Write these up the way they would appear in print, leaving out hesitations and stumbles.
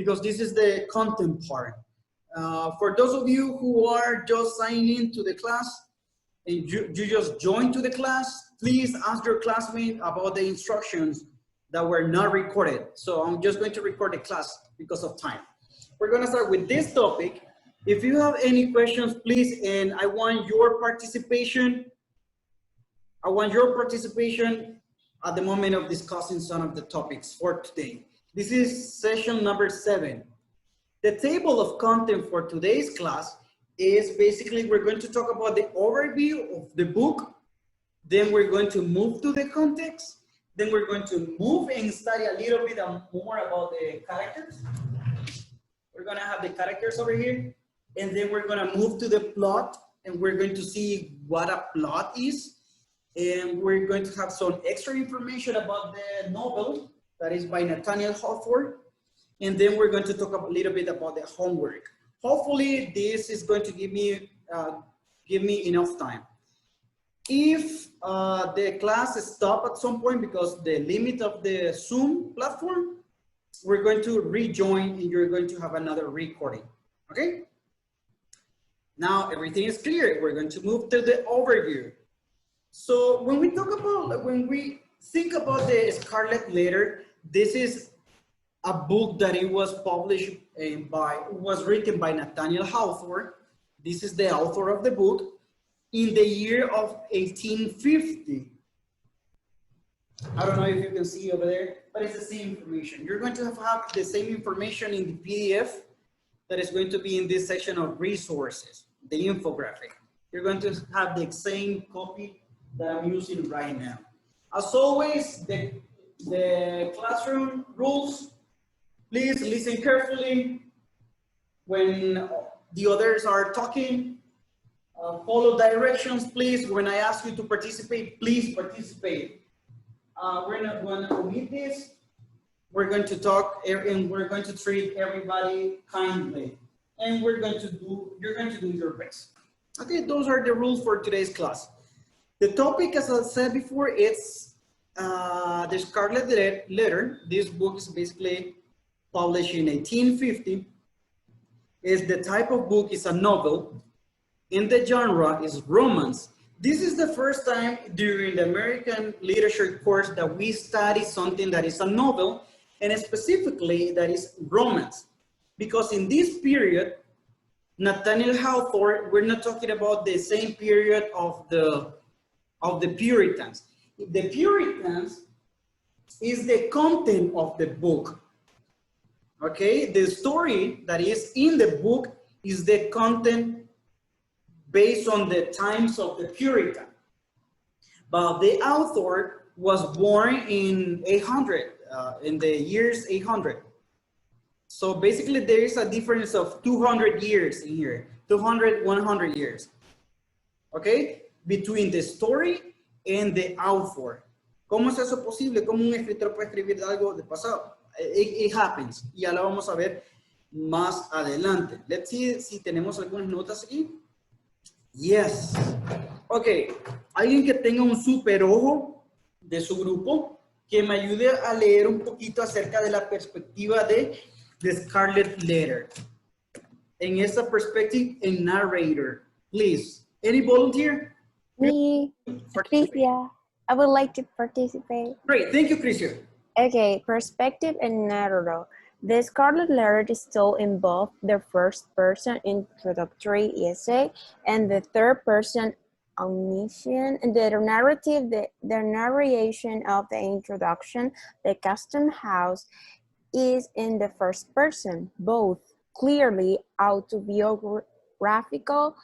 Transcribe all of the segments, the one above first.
because this is the content part. For those of you who are just signing into the class and you just joined to the class, please ask your classmate about the instructions that were not recorded. So I'm just going to record the class because of time. We're going to start with this topic. If you have any questions, please, and I want your participation. I want your participation at the moment of discussing some of the topics for today. This is session number 7. The table of content for today's class is basically we're going to talk about the overview of the book. Then we're going to move to the context. Then we're going to move and study a little bit more about the characters. We're going to have the characters over here. And then we're going to move to the plot. And we're going to see what a plot is. And we're going to have some extra information about the novel that is by Nathaniel Hawthorne. And then we're going to talk a little bit about the homework. Hopefully this is going to give me enough time. If the class stops at some point because the limit of the Zoom platform, we're going to rejoin and you're going to have another recording, okay? Now everything is clear. We're going to move to the overview. So when we think about the Scarlet Letter, this is a book that it was published was written by Nathaniel Hawthorne. This is the author of the book in the year of 1850. I don't know if you can see over there, but it's the same information. You're going to have the same information in the PDF that is going to be in this section of resources, the infographic. You're going to have the same copy that I'm using right now. As always, the classroom rules, please listen carefully. When the others are talking, follow directions, please. When I ask you to participate, please participate. We're not going to omit this. We're going to talk and we're going to treat everybody kindly. And you're going to do your best. Okay, those are the rules for today's class. The topic, as I said before, it's the Scarlet Letter. This book is basically published in 1850. Is the type of book is a novel. In the genre is romance. This is the first time during the American literature course that we study something that is a novel, and specifically that is romance. Because in this period, Nathaniel Hawthorne, we're not talking about the same period of the Puritans. The Puritans is the content of the book. Okay, the story that is in the book is the content based on the times of the Puritan. But the author was born in 800, in the years 800. So basically there is a difference of 200 years in here, 100 years. Okay, between the story and the author. ¿Cómo es eso posible? ¿Cómo un escritor puede escribir algo del pasado? It happens. Y ya lo vamos a ver más adelante. Let's see si tenemos algunas notas aquí. Yes. Ok. Alguien que tenga un super ojo de su grupo que me ayude a leer un poquito acerca de la perspectiva de The Scarlet Letter. En esta perspective, a narrator. Please. Any volunteer? Me, Patricia. I would like to participate. Great. Thank you, Christian. Okay, perspective and narrator. The Scarlet Letter is told in both the first-person introductory essay and the third-person omniscient. The narrative, the narration of the introduction, the custom house, is in the first person, both clearly autobiographical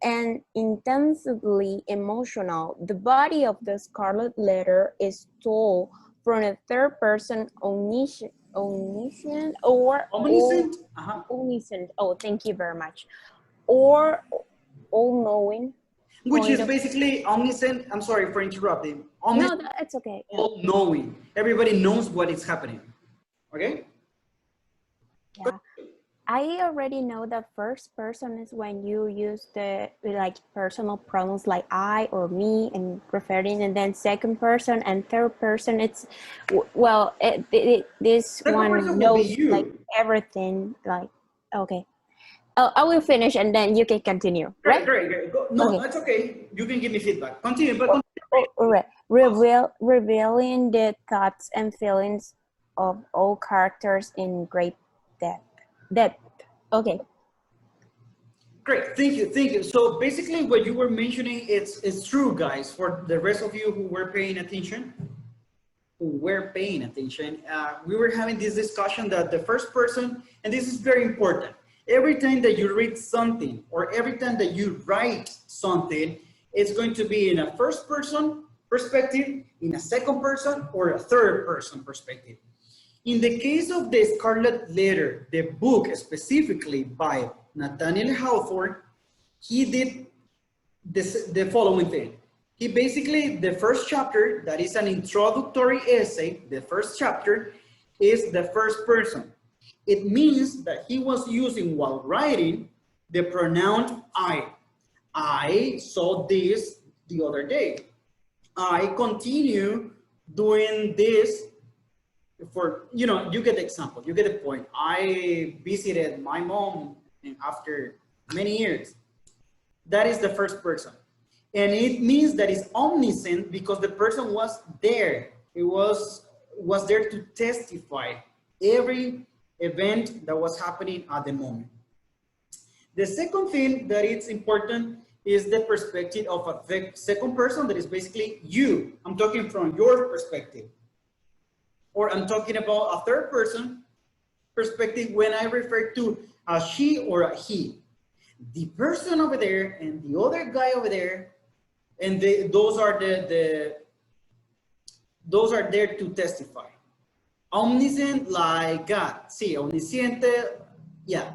and intensively emotional. The body of the Scarlet Letter is told from a third person omniscient or omniscient. Omniscient. Oh, thank you very much. Or all-knowing. Which is basically omniscient. I'm sorry for interrupting. No, it's okay. All-knowing. Everybody knows what is happening. Okay? Yeah. I already know that first person is when you use the like personal pronouns like I or me and referring, and then second person and third person. It's well, this Second one person will be knows like you. everything. Like okay, I will finish and then you can continue, Great, right? great, great. Go. No, Okay. that's okay. You can give me feedback. Continue, but Oh, continue. all right. Revealing the thoughts and feelings of all characters in great depth. Depth. Okay. Great, thank you, thank you. So basically what you were mentioning, it's true, guys. For the rest of you who were paying attention, we were having this discussion that the first person, and this is very important, every time that you read something or every time that you write something, it's going to be in a first person perspective, in a second person, or a third person perspective. In the case of the Scarlet Letter, the book specifically by Nathaniel Hawthorne, he did the following thing. He basically, the first chapter, that is an introductory essay, the first chapter is the first person. It means that he was using, while writing, the pronoun I. I saw this the other day. I continue doing this for, you get the example, you get the point. I visited my mom after many years. That is the first person. And it means that it's omniscient because the person was there. It was there to testify every event that was happening at the moment. The second thing that it's important is the perspective of a second person, that is basically you. I'm talking from your perspective. Or I'm talking about a third person perspective when I refer to a she or a he. The person over there and the other guy over there, and those are those are there to testify. Omniscient like God. Sí, omnisciente, yeah.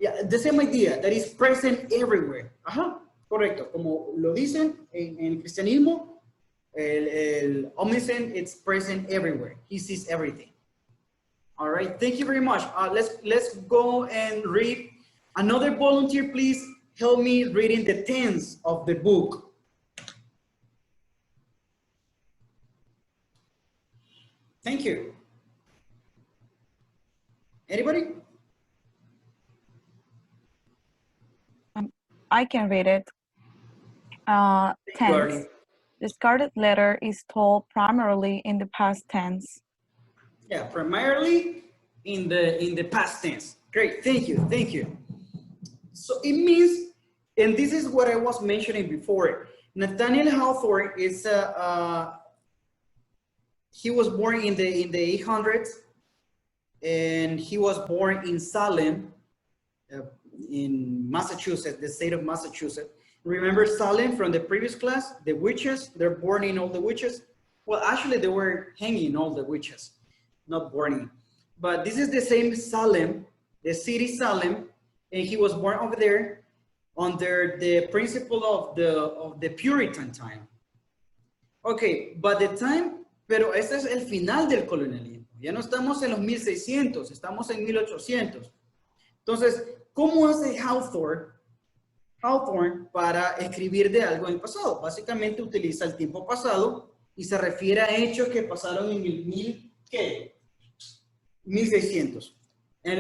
Yeah, the same idea, that is present everywhere. Ajá, correcto. Como lo dicen en el cristianismo, el omniscient, it's present everywhere. He sees everything. All right, thank you very much. Let's go and read. Another volunteer, please help me reading the tense of the book. Thank you. Anybody? I can read it. Tense. The Scarlet Letter is told primarily in the past tense. Yeah, primarily in the past tense. Great, thank you, thank you. So it means, and this is what I was mentioning before, Nathaniel Hawthorne is he was born in the 800s, and he was born in Salem, in Massachusetts, the state of Massachusetts. Remember Salem from the previous class? The witches, they're burning all the witches. Well, actually they were hanging all the witches, not burning. But this is the same Salem, the city Salem, and he was born over there under the principle of the Puritan time. Okay, but the time, pero este es el final del colonialismo. Ya no estamos en los 1600, estamos en 1800. Entonces, ¿cómo hace Hawthorne para escribir de algo en el pasado? Básicamente utiliza el tiempo pasado y se refiere a hechos que pasaron en el 1600,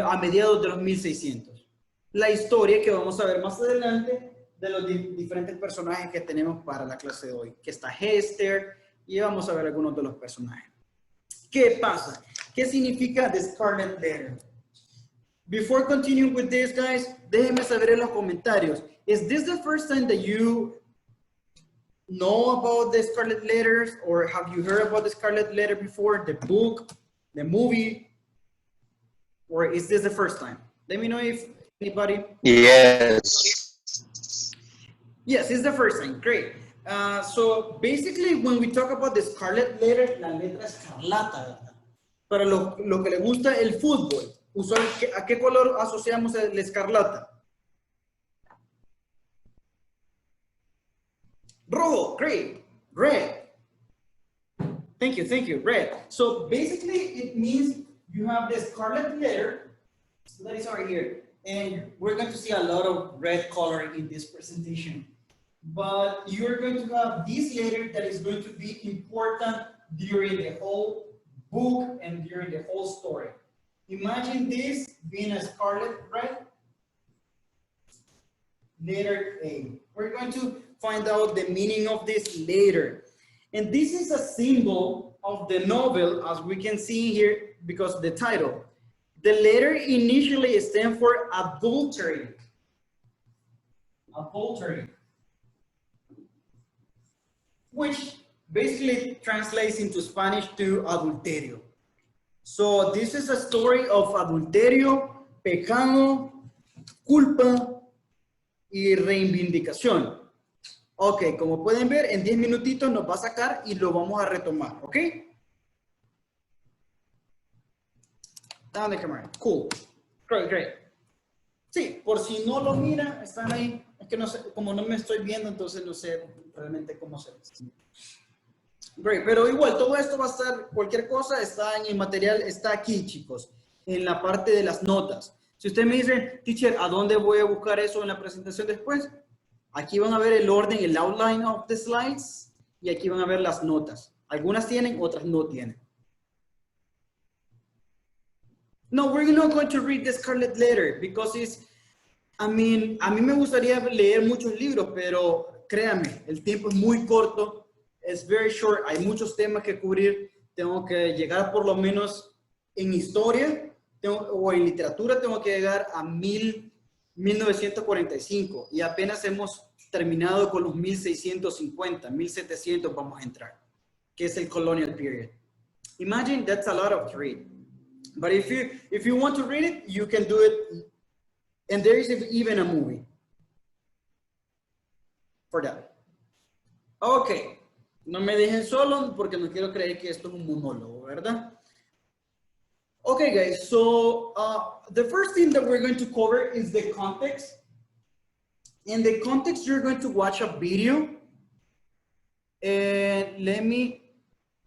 a mediados de los 1600. La historia que vamos a ver más adelante de los diferentes personajes que tenemos para la clase de hoy, que está Hester, y vamos a ver algunos de los personajes. ¿Qué pasa? ¿Qué significa the Scarlet Letter? Before continuing with this, guys, déjenme saber en los comentarios. Is this the first time that you know about the Scarlet Letters, or have you heard about the Scarlet Letter before, the book, the movie, or is this the first time? Let me know if anybody. Yes. Yes, it's the first time. Great. So basically, when we talk about the Scarlet Letter, la letra escarlata, para lo que le gusta el fútbol, ¿a qué color asociamos el escarlata? Rojo, great. Red. Thank you, red. So basically, it means you have the Scarlet Letter, that is over here. And we're going to see a lot of red color in this presentation. But you're going to have this letter that is going to be important during the whole book and during the whole story. Imagine this being a scarlet red. Letter A. We're going to find out the meaning of this later. And this is a symbol of the novel, as we can see here, because of the title. The letter initially stands for adultery. Adultery. Which basically translates into Spanish to adulterio. So this is a story of adulterio, pecado, culpa y reivindicación. Ok, como pueden ver, en 10 minutitos nos va a sacar y lo vamos a retomar, ¿ok? Down the camera. Cool. Great, great. Sí, por si no lo mira, están ahí. Es que no sé, como no me estoy viendo, entonces no sé realmente cómo se ve. Great, pero igual, todo esto va a estar, cualquier cosa está en el material, está aquí, chicos, en la parte de las notas. Si usted me dice, teacher, ¿a dónde voy a buscar eso en la presentación después? Aquí van a ver el orden, el outline of the slides, y aquí van a ver las notas. Algunas tienen, otras no tienen. No, we're not going to read the Scarlet Letter because it's, a mí me gustaría leer muchos libros, pero créanme, el tiempo es muy corto, es very short, hay muchos temas que cubrir, tengo que llegar por lo menos en historia o en literatura, tengo que llegar a 1945 y apenas hemos terminado con los 1650, 1700 vamos a entrar, que es el colonial period. Imagine that's a lot of to read. But if you want to read it, you can do it. And there is even a movie for that. Okay. No me dejen solo porque no quiero creer que esto es un monólogo, ¿verdad? Okay, guys. So the first thing that we're going to cover is the context. In the context, you're going to watch a video. And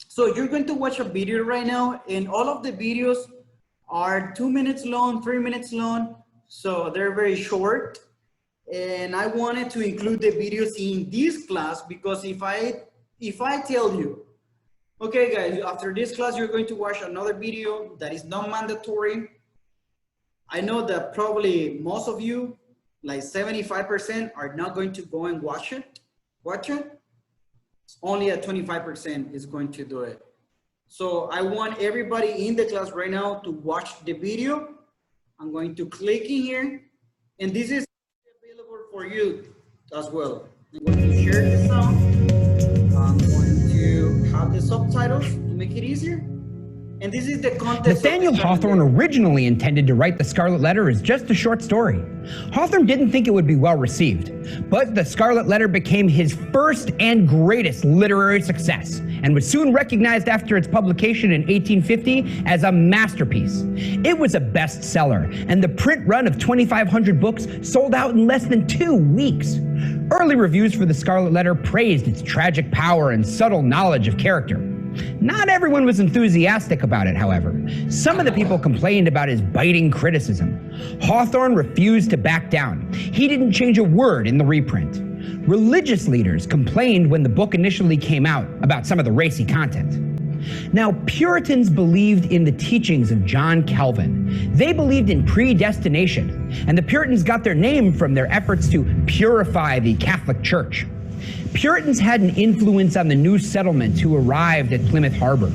so you're going to watch a video right now, and all of the videos are 2 minutes long, 3 minutes long, so they're very short. And I wanted to include the videos in this class because if I tell you, okay guys, after this class you're going to watch another video that is not mandatory, I know that probably most of you, like 75%, are not going to go and watch it. Only at 25% is going to do it. So I want everybody in the class right now to watch the video. I'm going to click in here, and this is available for you as well. I'm going to share this out. I'm going to have the subtitles to make it easier. And this is the context. Nathaniel Hawthorne originally intended to write The Scarlet Letter as just a short story. Hawthorne didn't think it would be well received, but The Scarlet Letter became his first and greatest literary success, and was soon recognized after its publication in 1850 as a masterpiece. It was a bestseller, and the print run of 2,500 books sold out in less than 2 weeks. Early reviews for The Scarlet Letter praised its tragic power and subtle knowledge of character. Not everyone was enthusiastic about it, however. Some of the people complained about his biting criticism. Hawthorne refused to back down. He didn't change a word in the reprint. Religious leaders complained when the book initially came out about some of the racy content. Now, Puritans believed in the teachings of John Calvin. They believed in predestination, and the Puritans got their name from their efforts to purify the Catholic Church. Puritans had an influence on the new settlements who arrived at Plymouth Harbor.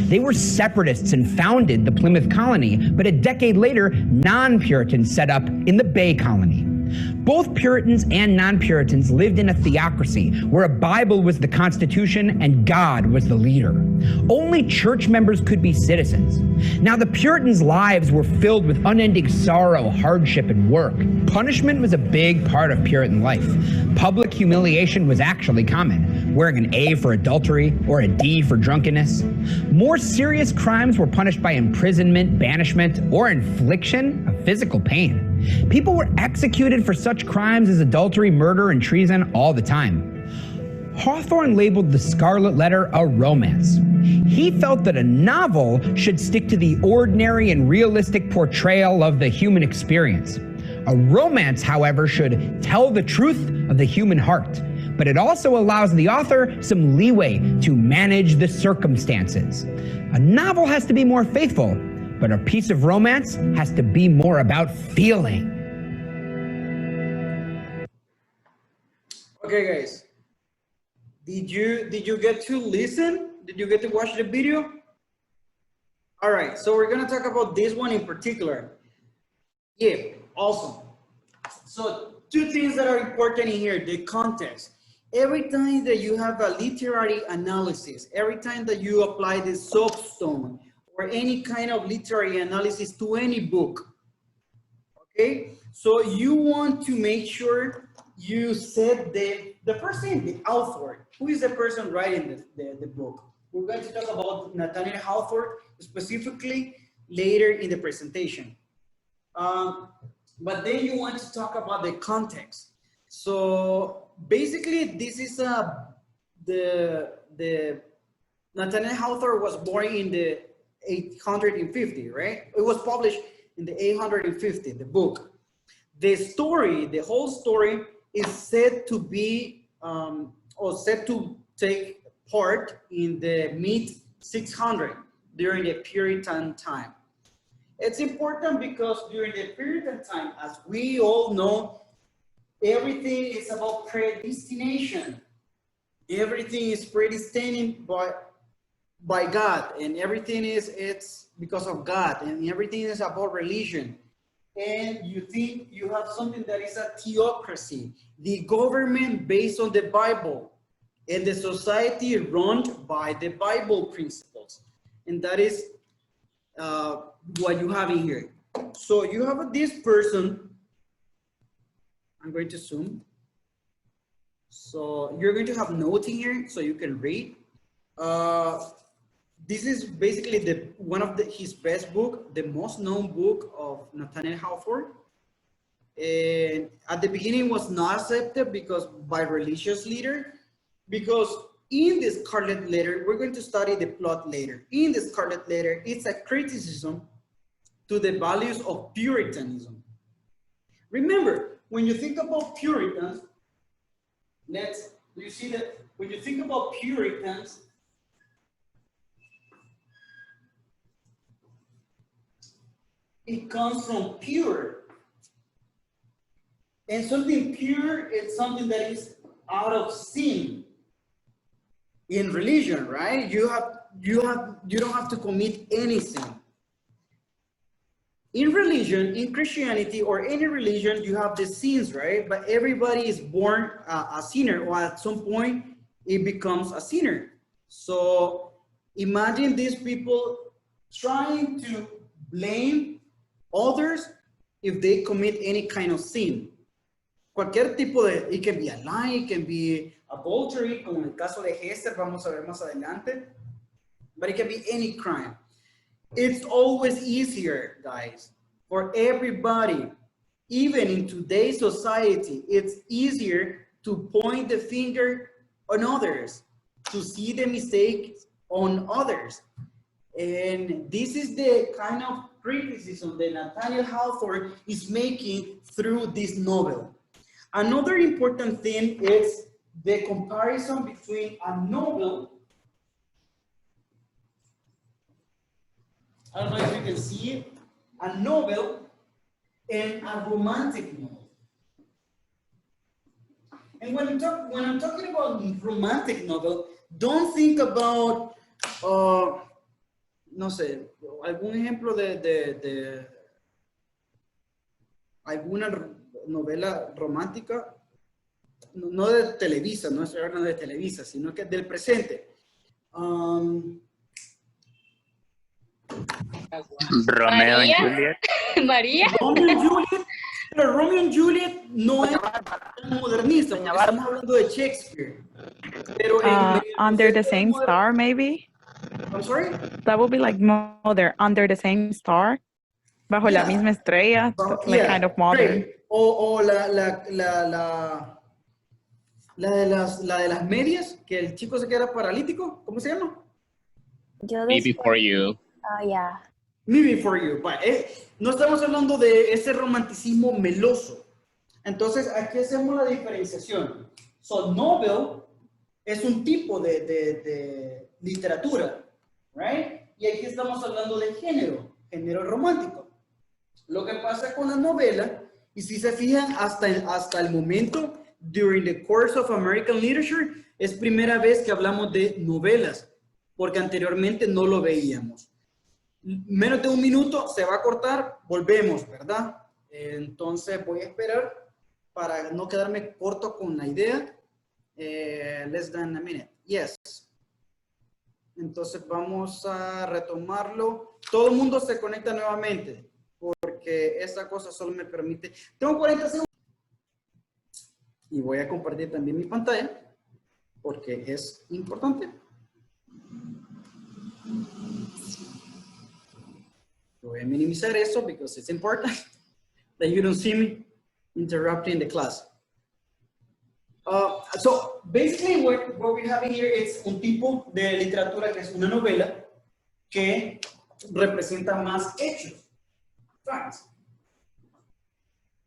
They were separatists and founded the Plymouth Colony, but a decade later, non-Puritans set up in the Bay Colony. Both Puritans and non-Puritans lived in a theocracy where a Bible was the Constitution and God was the leader. Only church members could be citizens. Now, the Puritans' lives were filled with unending sorrow, hardship, and work. Punishment was a big part of Puritan life. Public humiliation was actually common, wearing an A for adultery or a D for drunkenness. More serious crimes were punished by imprisonment, banishment, or infliction of physical pain. People were executed for such crimes as adultery, murder, and treason all the time. Hawthorne labeled The Scarlet Letter a romance. He felt that a novel should stick to the ordinary and realistic portrayal of the human experience. A romance, however, should tell the truth of the human heart, but it also allows the author some leeway to manage the circumstances. A novel has to be more faithful, but a piece of romance has to be more about feeling. Okay, guys. Did you get to listen? Did you get to watch the video? All right, so we're gonna talk about this one in particular. Yeah, awesome. So two things that are important in here, the context. Every time that you have a literary analysis, every time that you apply the soapstone or any kind of literary analysis to any book, okay? So you want to make sure you set the first thing, the author. Who is the person writing the book? We're going to talk about Nathaniel Hawthorne specifically later in the presentation. But then you want to talk about the context. So basically, this is the Nathaniel Hawthorne was born in the 850, right? It was published in the 850, the book. The story, the whole story is said to be, or said to take part in the mid-600 during the Puritan time. It's important because during the Puritan time, as we all know, everything is about predestination. Everything is predestined by God, and everything it's because of God, and everything is about religion. And you think you have something that is a theocracy, the government based on the Bible, and the society run by the Bible principles. And that is what you have in here. So you have this person. I'm going to zoom. So you're going to have notes in here so you can read. This is basically one of his best book, the most known book of Nathaniel Hawthorne. And at the beginning was not accepted because by religious leader, because in the Scarlet Letter, we're going to study the plot later. In the Scarlet Letter, it's a criticism to the values of Puritanism. Remember, when you think about Puritans, you see that when you think about Puritans, it comes from pure. And something pure is something that is out of sin. In religion, right? You don't have to commit any sin. In religion, in Christianity or any religion, you have the sins, right? But everybody is born a sinner, or at some point it becomes a sinner. So imagine these people trying to blame others if they commit any kind of sin. Cualquier tipo de, it can be a lie, it can be adultery, como en el caso de Hester, vamos a ver más adelante, but it can be any crime. It's always easier, guys, for everybody, even in today's society, it's easier to point the finger on others, to see the mistakes on others. And this is the kind of criticism that Nathaniel Hawthorne is making through this novel. Another important thing is the comparison between a novel, I don't know if you can see it, a novel and a romantic novel. And when I'm talking about romantic novel, don't think about, no sé, algún ejemplo de alguna novela romántica, no de Televisa, no estoy hablando de Televisa, sino que del presente. Romeo and Juliet. María. Romeo and Juliet, pero Romeo and Juliet no es tan modernista, porque estamos hablando de Shakespeare. Pero Under the Same Star, maybe? I'm sorry? That would be like modern, Under the Same Star. Bajo la misma estrella, like kind of modern. Great. O la de las medias, que el chico se queda paralítico, ¿cómo se llama? Yo Me Before You. Yeah. maybe for you, but no estamos hablando de ese romanticismo meloso. Entonces, aquí hacemos la diferenciación. So, novel es un tipo de literatura, right? Y aquí estamos hablando de género romántico. Lo que pasa con la novela, y si se fijan, hasta el momento, during the course of American literature, es primera vez que hablamos de novelas, porque anteriormente no lo veíamos. Menos de un minuto, se va a cortar, volvemos, ¿verdad? Entonces voy a esperar para no quedarme corto con la idea. Less than a minute. Yes. Entonces vamos a retomarlo. Todo el mundo se conecta nuevamente, porque esta cosa solo me permite... Tengo 40 segundos. Y voy a compartir también mi pantalla, porque es importante. Voy a minimizar eso, because it's important that you don't see me interrupting the class. So basically what we have here is un tipo de literatura que es una novela que representa más hechos, facts.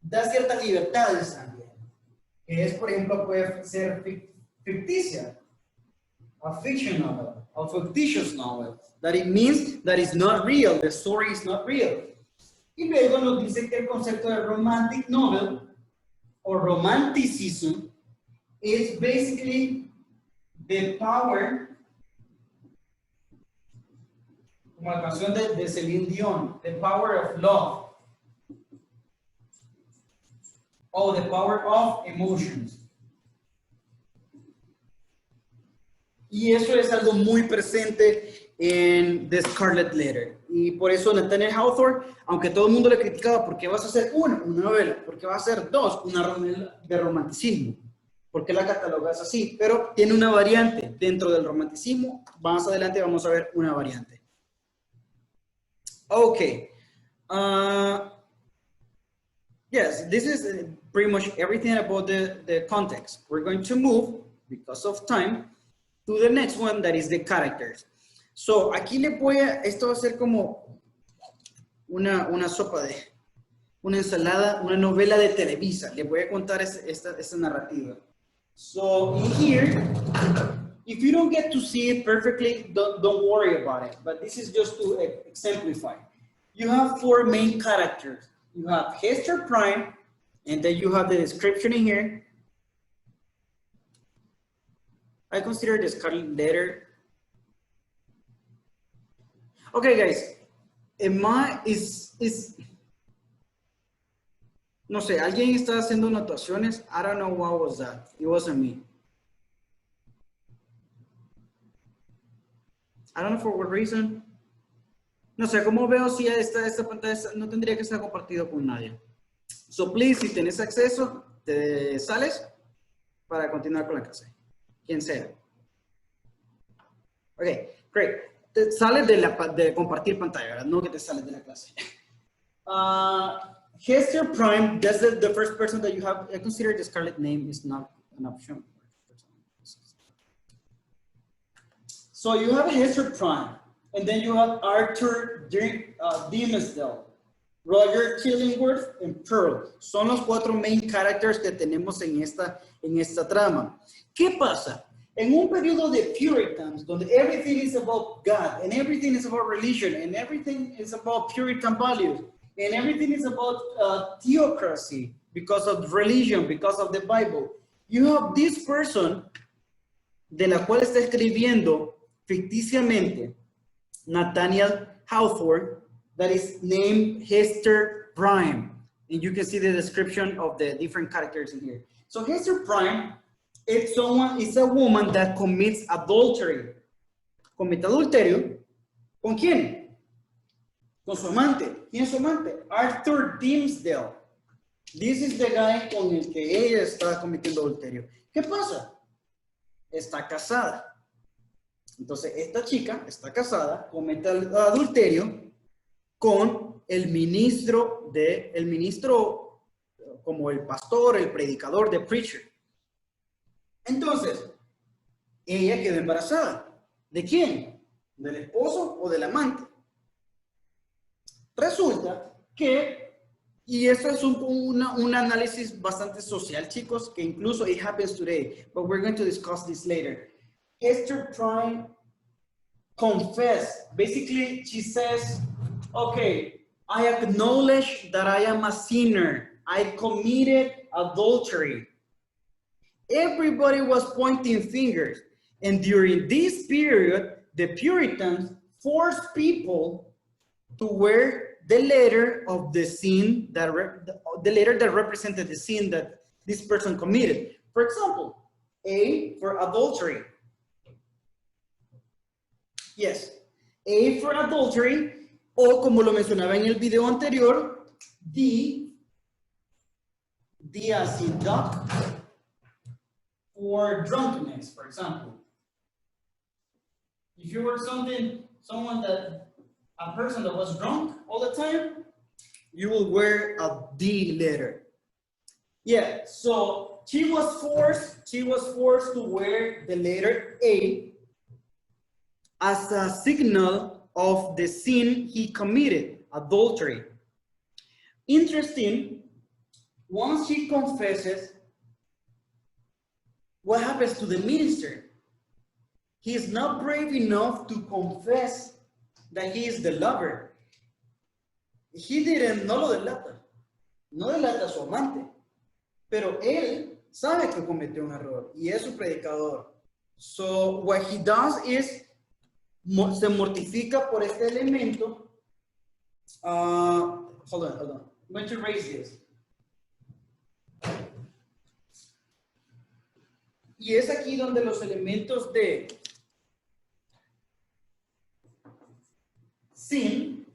Da ciertas libertades también, que es, por ejemplo, puede ser ficticia, a fiction novel, a fictitious novel, that it means that it's not real, the story is not real. Y luego nos dice que el concepto de romantic novel o romanticism is basically the power, como la canción de Celine Dion, the power of love, or the power of emotions. Y eso es algo muy presente en The Scarlet Letter. Y por eso Nathaniel Hawthorne, aunque todo el mundo le criticaba, ¿por qué vas a hacer una novela? ¿Por qué vas a hacer dos, una novela de romanticismo? ¿Por qué la catalogas así? Pero tiene una variante dentro del romanticismo. Más adelante vamos a ver una variante. Okay. Yes, this is pretty much everything about the context. We're going to move, because of time, to the next one, that is the characters. So, aquí esto va a ser como una sopa una ensalada, una novela de Televisa. Le voy a contar esta narrativa. So, in here, if you don't get to see it perfectly, don't worry about it. But this is just to exemplify. You have four main characters. You have Hester Prime, and then you have the description in here. I consider the Scarlet Letter. Okay, guys. No sé, alguien está haciendo anotaciones. I don't know what was that. It wasn't me. I don't know for what reason. No sé, ¿cómo veo si esta pantalla no tendría que estar compartido con nadie? So, please, si tienes acceso, te sales para continuar con la clase. Quien sea. Ok, great. Te sales de compartir pantalla, ¿verdad? No que te sales de la clase. Hester Prime, that's the first person that you have. I consider the Scarlet name is not an option. So you have Hester Prime, and then you have Arthur Dimmesdale, Roger Killingworth, and Pearl. Son los cuatro main characters que tenemos en esta trama. ¿Qué pasa? En un periodo de Puritans, donde everything is about God, and everything is about religion, and everything is about Puritan values, and everything is about theocracy, because of religion, because of the Bible. You have this person, de la cual está escribiendo ficticiamente Nathaniel Hawthorne, that is named Hester Prime. And you can see the description of the different characters in here. So Hester Prime, it's a woman that commits adultery. Comete adulterio. ¿Con quién? Con su amante. ¿Quién es su amante? Arthur Dimmesdale. This is the guy con el que ella está cometiendo adulterio. ¿Qué pasa? Está casada. Entonces, esta chica está casada, comete adulterio con el ministro como el pastor, el predicador, the preacher. Entonces, ella quedó embarazada. ¿De quién? ¿Del esposo o del amante? Resulta que, y esto es un análisis bastante social, chicos, que incluso it happens today, but we're going to discuss this later. Esther Prime confess. Basically, she says, okay, I acknowledge that I am a sinner. I committed adultery. Everybody was pointing fingers. And during this period, the Puritans forced people to wear the letter of the sin, the letter that represented the sin that this person committed. For example, A for adultery. Yes, A for adultery, o como lo mencionaba en el video anterior, D as in duck, for drunkenness, for example. If you were a person that was drunk all the time, you will wear a D letter. Yeah, so she was forced to wear the letter A as a signal of the sin he committed, adultery. Interesting, once she confesses, what happens to the minister? He is not brave enough to confess that he is the lover. He didn't, no lo delata. No delata a su amante. Pero él sabe que cometió un error y es su predicador. So what he does is se mortifica por este elemento. Hold on. I'm going to erase this. Y es aquí donde los elementos de sin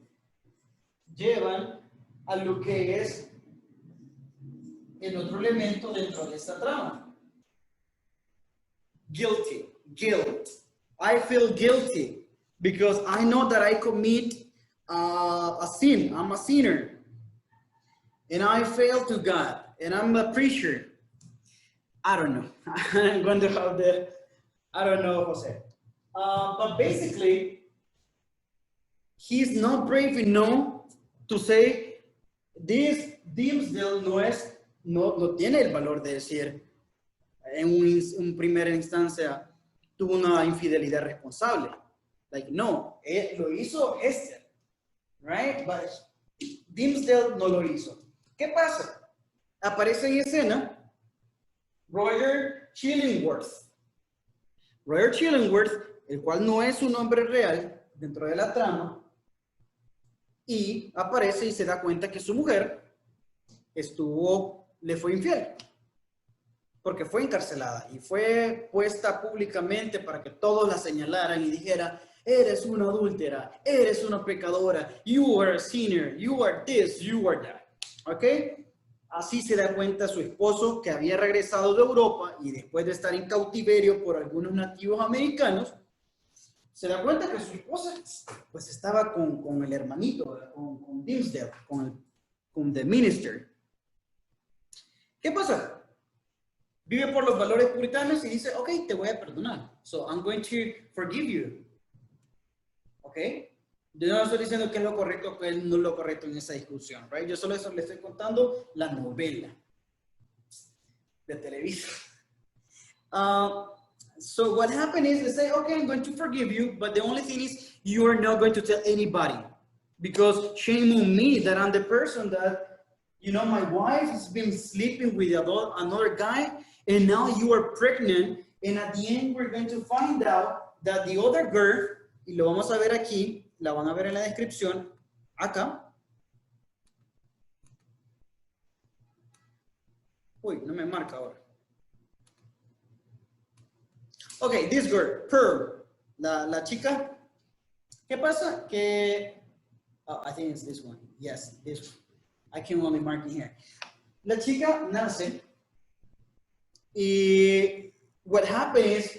llevan a lo que es el otro elemento dentro de esta trama. Guilt. I feel guilty because I know that I commit a sin. I'm a sinner. And I fail to God. And I'm a preacher. I don't know. I'm going to have I don't know, Jose. But basically, he's not brave enough to say, this Dimsdale no tiene el valor de decir, en primera instancia, tuvo una infidelidad responsable. Like, no, lo hizo Esther, right? But Dimsdale no lo hizo. ¿Qué pasa? Aparece en escena Roger Chillingworth. Roger Chillingworth, el cual no es un nombre real dentro de la trama, y aparece y se da cuenta que su mujer le fue infiel, porque fue encarcelada y fue puesta públicamente para que todos la señalaran y dijeran, eres una adúltera, eres una pecadora, you are a sinner, you are this, you are that. ¿Ok? Así se da cuenta su esposo, que había regresado de Europa y después de estar en cautiverio por algunos nativos americanos, se da cuenta que su esposa pues estaba con el hermanito, con Dimsdale, con the minister. ¿Qué pasa? Vive por los valores puritanos y dice, ok, te voy a perdonar. So I'm going to forgive you. ¿Ok? Yo no estoy diciendo que es lo correcto o que no es lo correcto en esa discusión, right? Yo solo eso le estoy contando la novela de Televisa. So what happened is they say, okay, I'm going to forgive you, but the only thing is you are not going to tell anybody, because shame on me that I'm the person that, you know, my wife has been sleeping with another guy, and now you are pregnant, and at the end we're going to find out that the other girl, y lo vamos a ver aquí, la van a ver en la descripción, acá. Uy, no me marca ahora. Ok, this girl, Pearl, la chica. ¿Qué pasa? Que, oh, I think it's this one. Yes, this one. I can only mark it here. La chica nace y what happens,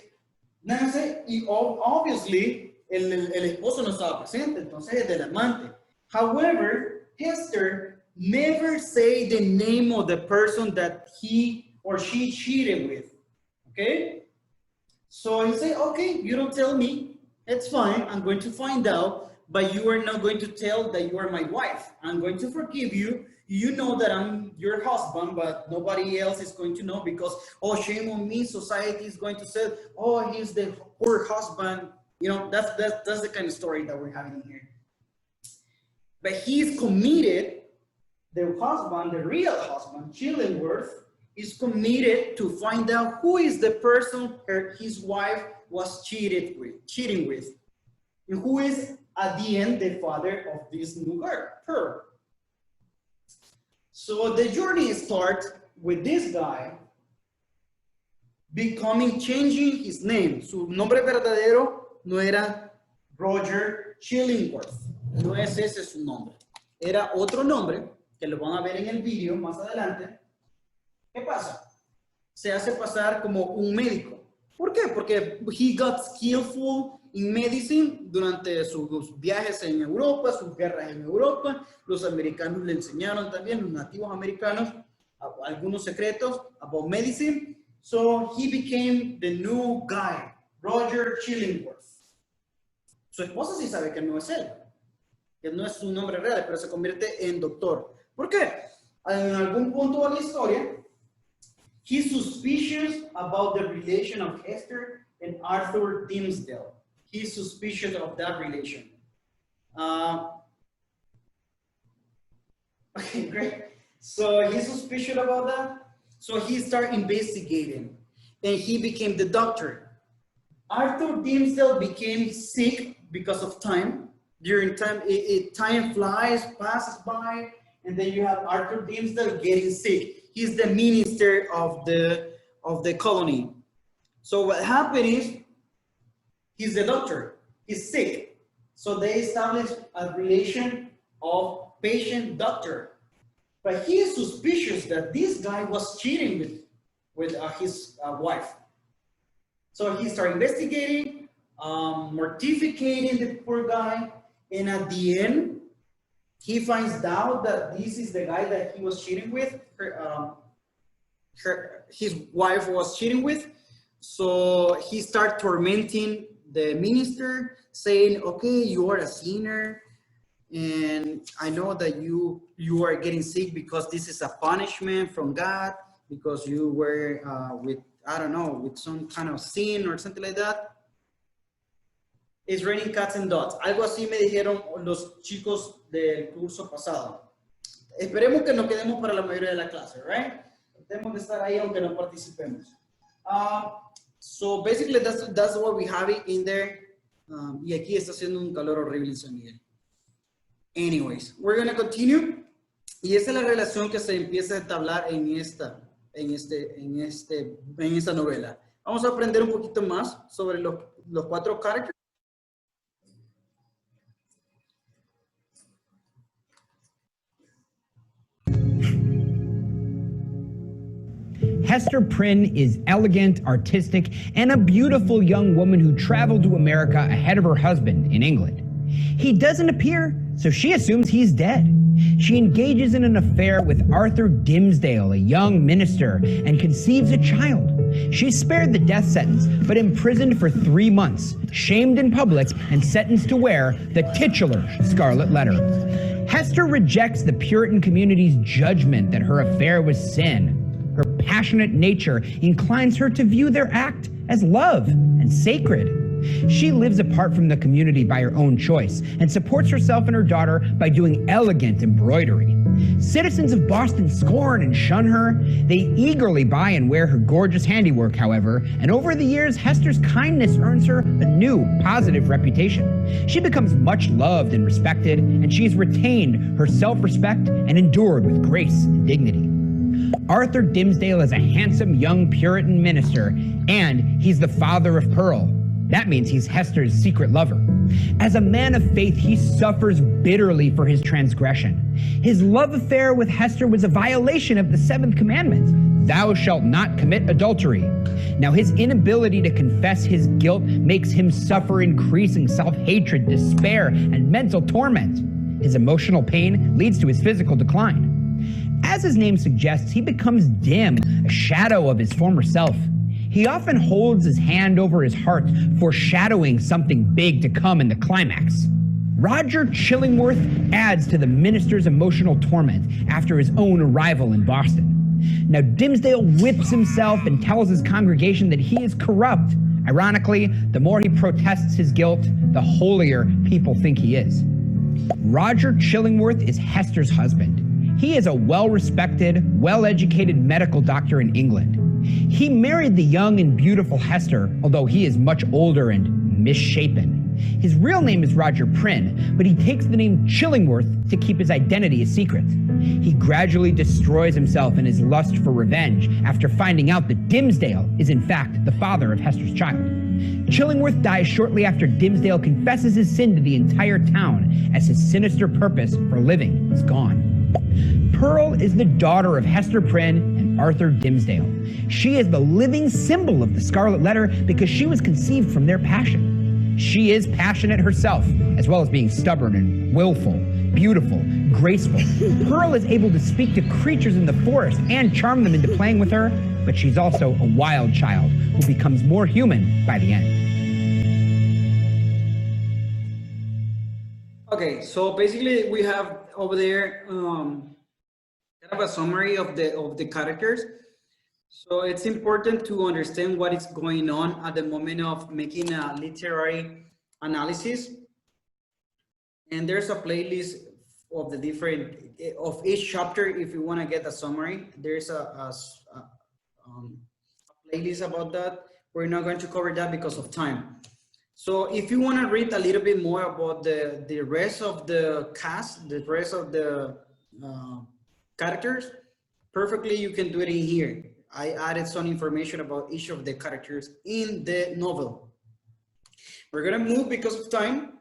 nace y obviously el esposo no estaba presente, entonces es del amante. However, Esther never say the name of the person that he or she cheated with. Okay? So he say, okay, you don't tell me, it's fine, I'm going to find out, but you are not going to tell that you are my wife. I'm going to forgive you. You know that I'm your husband, but nobody else is going to know because, oh, shame on me, society is going to say, oh, he's the poor husband. You know, that's the kind of story that we're having here. But he's committed, the husband, the real husband, Chillingworth, is committed to find out who is the person his wife was cheating with, and who is at the end the father of this new girl, Pearl. So the journey starts with this guy changing his name. Su nombre verdadero no era Roger Chillingworth, no es ese su nombre. Era otro nombre que lo van a ver en el video más adelante. ¿Qué pasa? Se hace pasar como un médico. ¿Por qué? Porque he got skillful in medicine durante sus viajes en Europa, sus guerras en Europa. Los americanos le enseñaron también, los nativos americanos, algunos secretos about medicine. So he became the new guy, Roger Chillingworth. Su esposa sí sabe que no es él, que no es su nombre real, pero se convierte en doctor. ¿Por qué? En algún punto de la historia, he's suspicious about the relation of Hester and Arthur Dimmesdale. He's suspicious of that relation. Okay, great. So he's suspicious about that. So he started investigating and he became the doctor. Arthur Dimmesdale became sick because of time. During time, time flies, passes by, and then you have Arthur Dimmesdale getting sick. He's the minister of the colony. So what happened is, he's the doctor, he's sick. So they established a relation of patient-doctor. But he is suspicious that this guy was cheating with his wife. So he started investigating, mortificating the poor guy, and at the end, he finds out that this is the guy that he was cheating with, his wife was cheating with. So he started tormenting the minister, saying, okay, you are a sinner, and I know that you are getting sick because this is a punishment from God, because you were with, I don't know, with some kind of sin or something like that. It's raining cats and dogs. Algo así me dijeron los chicos del curso pasado. Esperemos que nos quedemos para la mayoría de la clase, right? Tenemos que estar ahí aunque no participemos. So basically that's what we have in there. Y aquí está haciendo un calor horrible en San Miguel. Anyways, we're going to continue. Y esa es la relación que se empieza a entablar en esta novela. Vamos a aprender un poquito más sobre los cuatro characters. Hester Prynne is elegant, artistic, and a beautiful young woman who traveled to America ahead of her husband in England. He doesn't appear, so she assumes he's dead. She engages in an affair with Arthur Dimmesdale, a young minister, and conceives a child. She's spared the death sentence, but imprisoned for 3 months, shamed in public, and sentenced to wear the titular Scarlet Letter. Hester rejects the Puritan community's judgment that her affair was sin. Her passionate nature inclines her to view their act as love and sacred. She lives apart from the community by her own choice and supports herself and her daughter by doing elegant embroidery. Citizens of Boston scorn and shun her. They eagerly buy and wear her gorgeous handiwork, however, and over the years, Hester's kindness earns her a new positive reputation. She becomes much loved and respected, and she's retained her self-respect and endured with grace and dignity. Arthur Dimmesdale is a handsome young Puritan minister, and he's the father of Pearl. That means he's Hester's secret lover. As a man of faith, he suffers bitterly for his transgression. His love affair with Hester was a violation of the 7th commandment, thou shalt not commit adultery. Now, his inability to confess his guilt makes him suffer increasing self-hatred, despair, and mental torment. His emotional pain leads to his physical decline. As his name suggests, he becomes dim, a shadow of his former self. He often holds his hand over his heart, foreshadowing something big to come in the climax. Roger Chillingworth adds to the minister's emotional torment after his own arrival in Boston. Now, Dimmesdale whips himself and tells his congregation that he is corrupt. Ironically, the more he protests his guilt, the holier people think he is. Roger Chillingworth is Hester's husband. He is a well-respected, well-educated medical doctor in England. He married the young and beautiful Hester, although he is much older and misshapen. His real name is Roger Prynne, but he takes the name Chillingworth to keep his identity a secret. He gradually destroys himself in his lust for revenge after finding out that Dimmesdale is in fact the father of Hester's child. Chillingworth dies shortly after Dimmesdale confesses his sin to the entire town, as his sinister purpose for living is gone. Pearl is the daughter of Hester Prynne and Arthur Dimmesdale. She is the living symbol of the Scarlet Letter because she was conceived from their passion. She is passionate herself, as well as being stubborn and willful, beautiful, graceful. Pearl is able to speak to creatures in the forest and charm them into playing with her, but she's also a wild child who becomes more human by the end. Okay, so basically we have over there kind of a summary of the characters. So it's important to understand what is going on at the moment of making a literary analysis. And there's a playlist of the different, of each chapter. If you want to get a summary, there's a playlist about that. We're not going to cover that because of time. So if you want to read a little bit more about the rest of the cast, the rest of the characters, perfectly you can do it in here. I added some information about each of the characters in the novel. We're gonna move because of time,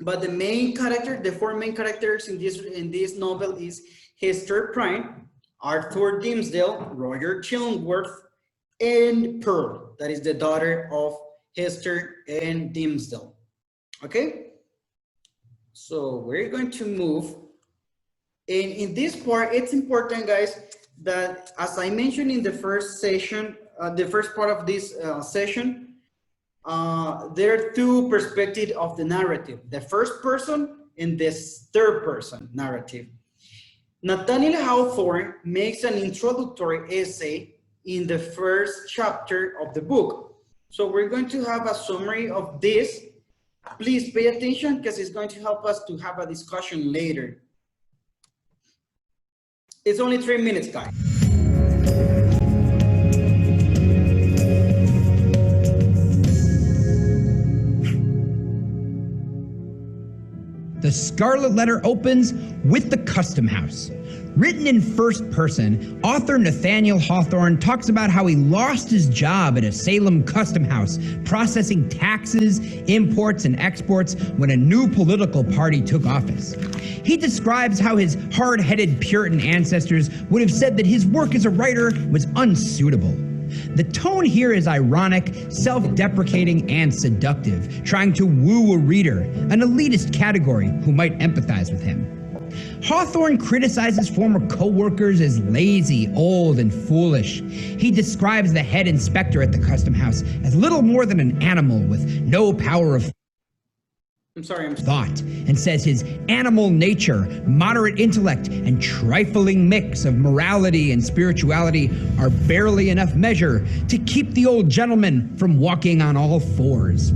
but the main character, the four main characters in this novel is Hester Prynne, Arthur Dimmesdale, Roger Chillingworth, and Pearl, that is the daughter of Hester and Dimmesdale. Okay, so we're going to move, and in this part, it's important, guys, that as I mentioned in the first session, the first part of this session, there are two perspectives of the narrative, the first person and the third person narrative. Nathaniel Hawthorne makes an introductory essay in the first chapter of the book. So we're going to have a summary of this. Please pay attention because it's going to help us to have a discussion later. It's only 3 minutes, guys. The Scarlet Letter opens with the Custom House. Written in first person, author Nathaniel Hawthorne talks about how he lost his job at a Salem custom house, processing taxes, imports, and exports when a new political party took office. He describes how his hard-headed Puritan ancestors would have said that his work as a writer was unsuitable. The tone here is ironic, self-deprecating, and seductive, trying to woo a reader, an elitist category who might empathize with him. Hawthorne criticizes former co-workers as lazy, old, and foolish. He describes the head inspector at the custom house as little more than an animal with no power of thought, and says his animal nature, moderate intellect, and trifling mix of morality and spirituality are barely enough measure to keep the old gentleman from walking on all fours.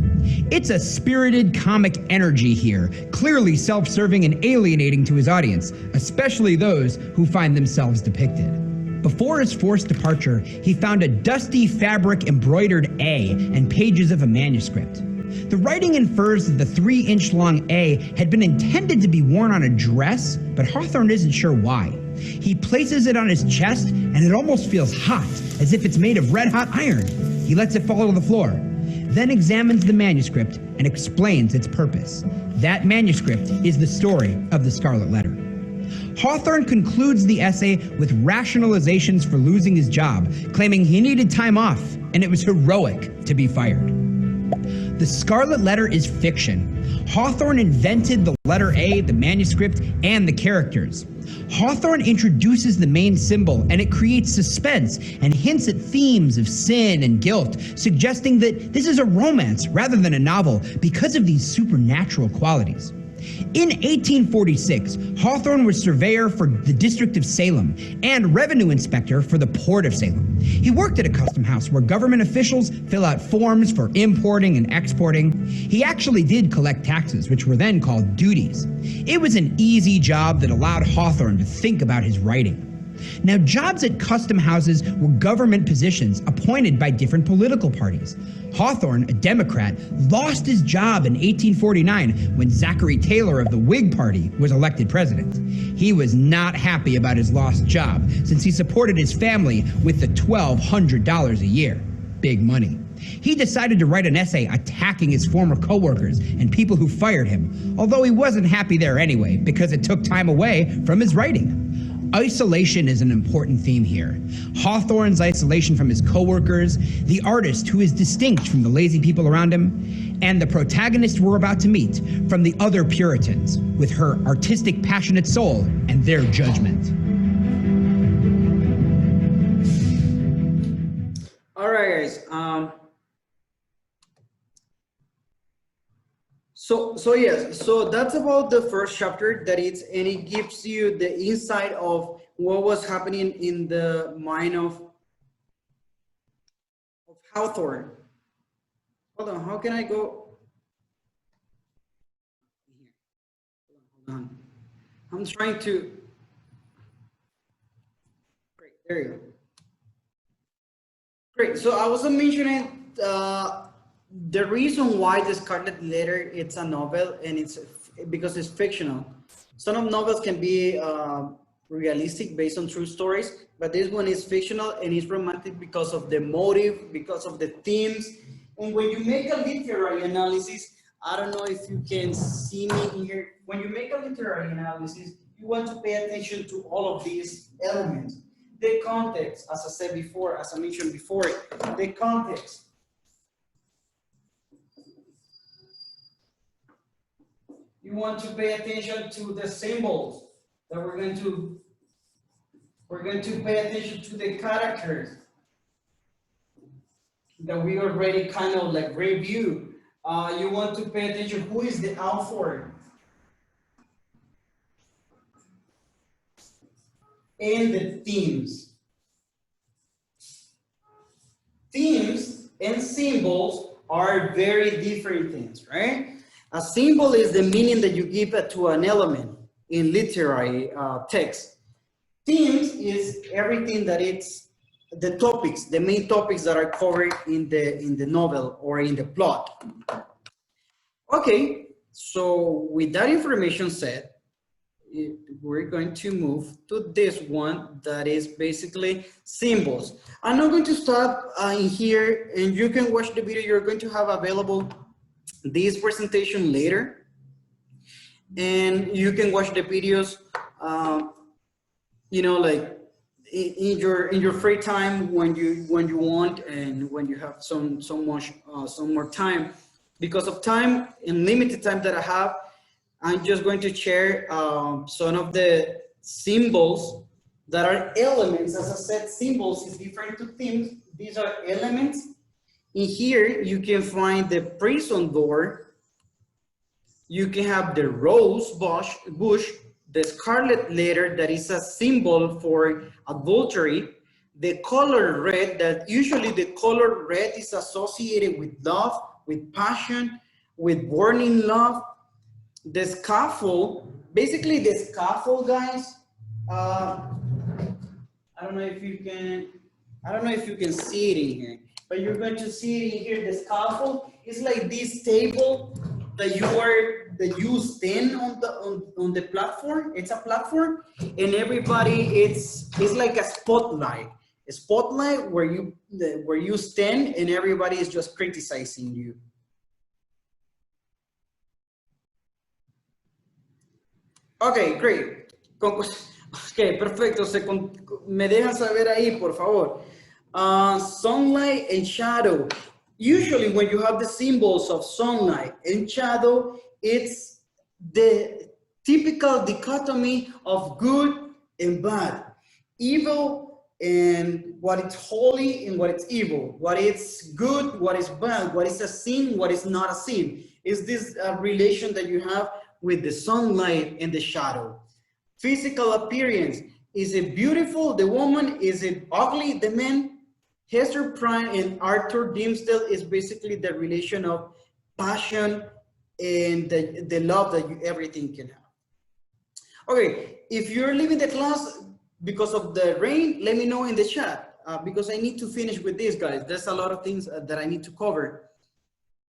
It's a spirited comic energy here, clearly self-serving and alienating to his audience, especially those who find themselves depicted. Before his forced departure, he found a dusty fabric embroidered A and pages of a manuscript. The writing infers that the 3-inch long A had been intended to be worn on a dress, but Hawthorne isn't sure why. He places it on his chest, and it almost feels hot, as if it's made of red-hot iron. He lets it fall to the floor, then examines the manuscript and explains its purpose. That manuscript is the story of the Scarlet Letter. Hawthorne concludes the essay with rationalizations for losing his job, claiming he needed time off, and it was heroic to be fired. The Scarlet Letter is fiction. Hawthorne invented the letter A, the manuscript, and the characters. Hawthorne introduces the main symbol, and it creates suspense and hints at themes of sin and guilt, suggesting that this is a romance rather than a novel because of these supernatural qualities. In 1846, Hawthorne was surveyor for the District of Salem and revenue inspector for the Port of Salem. He worked at a custom house where government officials fill out forms for importing and exporting. He actually did collect taxes, which were then called duties. It was an easy job that allowed Hawthorne to think about his writing. Now, jobs at custom houses were government positions appointed by different political parties. Hawthorne, a Democrat, lost his job in 1849 when Zachary Taylor of the Whig Party was elected president. He was not happy about his lost job since he supported his family with the $1,200 a year. Big money. He decided to write an essay attacking his former co-workers and people who fired him, although he wasn't happy there anyway because it took time away from his writing. Isolation is an important theme here. Hawthorne's isolation from his co-workers, the artist who is distinct from the lazy people around him, and the protagonist we're about to meet from the other Puritans, with her artistic, passionate soul and their judgment. All right, guys. So that's about the first chapter and it gives you the insight of what was happening in the mind of Hawthorne. Hold on, how can I go? Hold on. I'm trying to. Great, there you go. Great. So I was mentioning the reason why the Scarlet Letter it's a novel and it's because it's fictional. Some novels can be realistic based on true stories, but this one is fictional and it's romantic because of the motive, because of the themes. And when you make a literary analysis, I don't know if you can see me here. When you make a literary analysis, you want to pay attention to all of these elements. The context, as I said before, as I mentioned before, the context. You want to pay attention to the symbols that we're going to pay attention to the characters that we already kind of like review. You want to pay attention who is the author and the themes. Themes and symbols are very different things, right? A symbol is the meaning that you give to an element in literary text. Themes is everything that it's the topics, the main topics that are covered in the novel or in the plot. Okay, so with that information set, we're going to move to this one that is basically symbols. I'm not going to stop in here, and you can watch the video. You're going to have available this presentation later, and you can watch the videos you know, like in your free time when you want and when you have some more time. Because of time and limited time that I have, I'm just going to share some of the symbols that are elements. As I said, symbols is different to themes. These are elements. In here, you can find the prison door. You can have the rose bush, the scarlet letter that is a symbol for adultery, the color red, that usually the color red is associated with love, with passion, with burning love. The scaffold, basically the scaffold, guys, I don't know if you can see it in here, but you're going to see it in here. The scaffold is like this table that you stand on the platform. It's a platform, and everybody it's like a spotlight where you stand and everybody is just criticizing you. Okay, great. Okay, perfecto. Me dejan saber ahí, por favor. Sunlight and shadow. Usually when you have the symbols of sunlight and shadow, it's the typical dichotomy of good and bad, evil and what is holy and what is evil, what is good, what is bad, what is a sin, what is not a sin. Is this a relation that you have with the sunlight and the shadow. Physical appearance. Is it beautiful, the woman? Is it ugly, the man? Hester Prynne and Arthur Dimmesdale is basically the relation of passion and the love that everything can have. Okay, if you're leaving the class because of the rain, let me know in the chat because I need to finish with this, guys. There's a lot of things that I need to cover.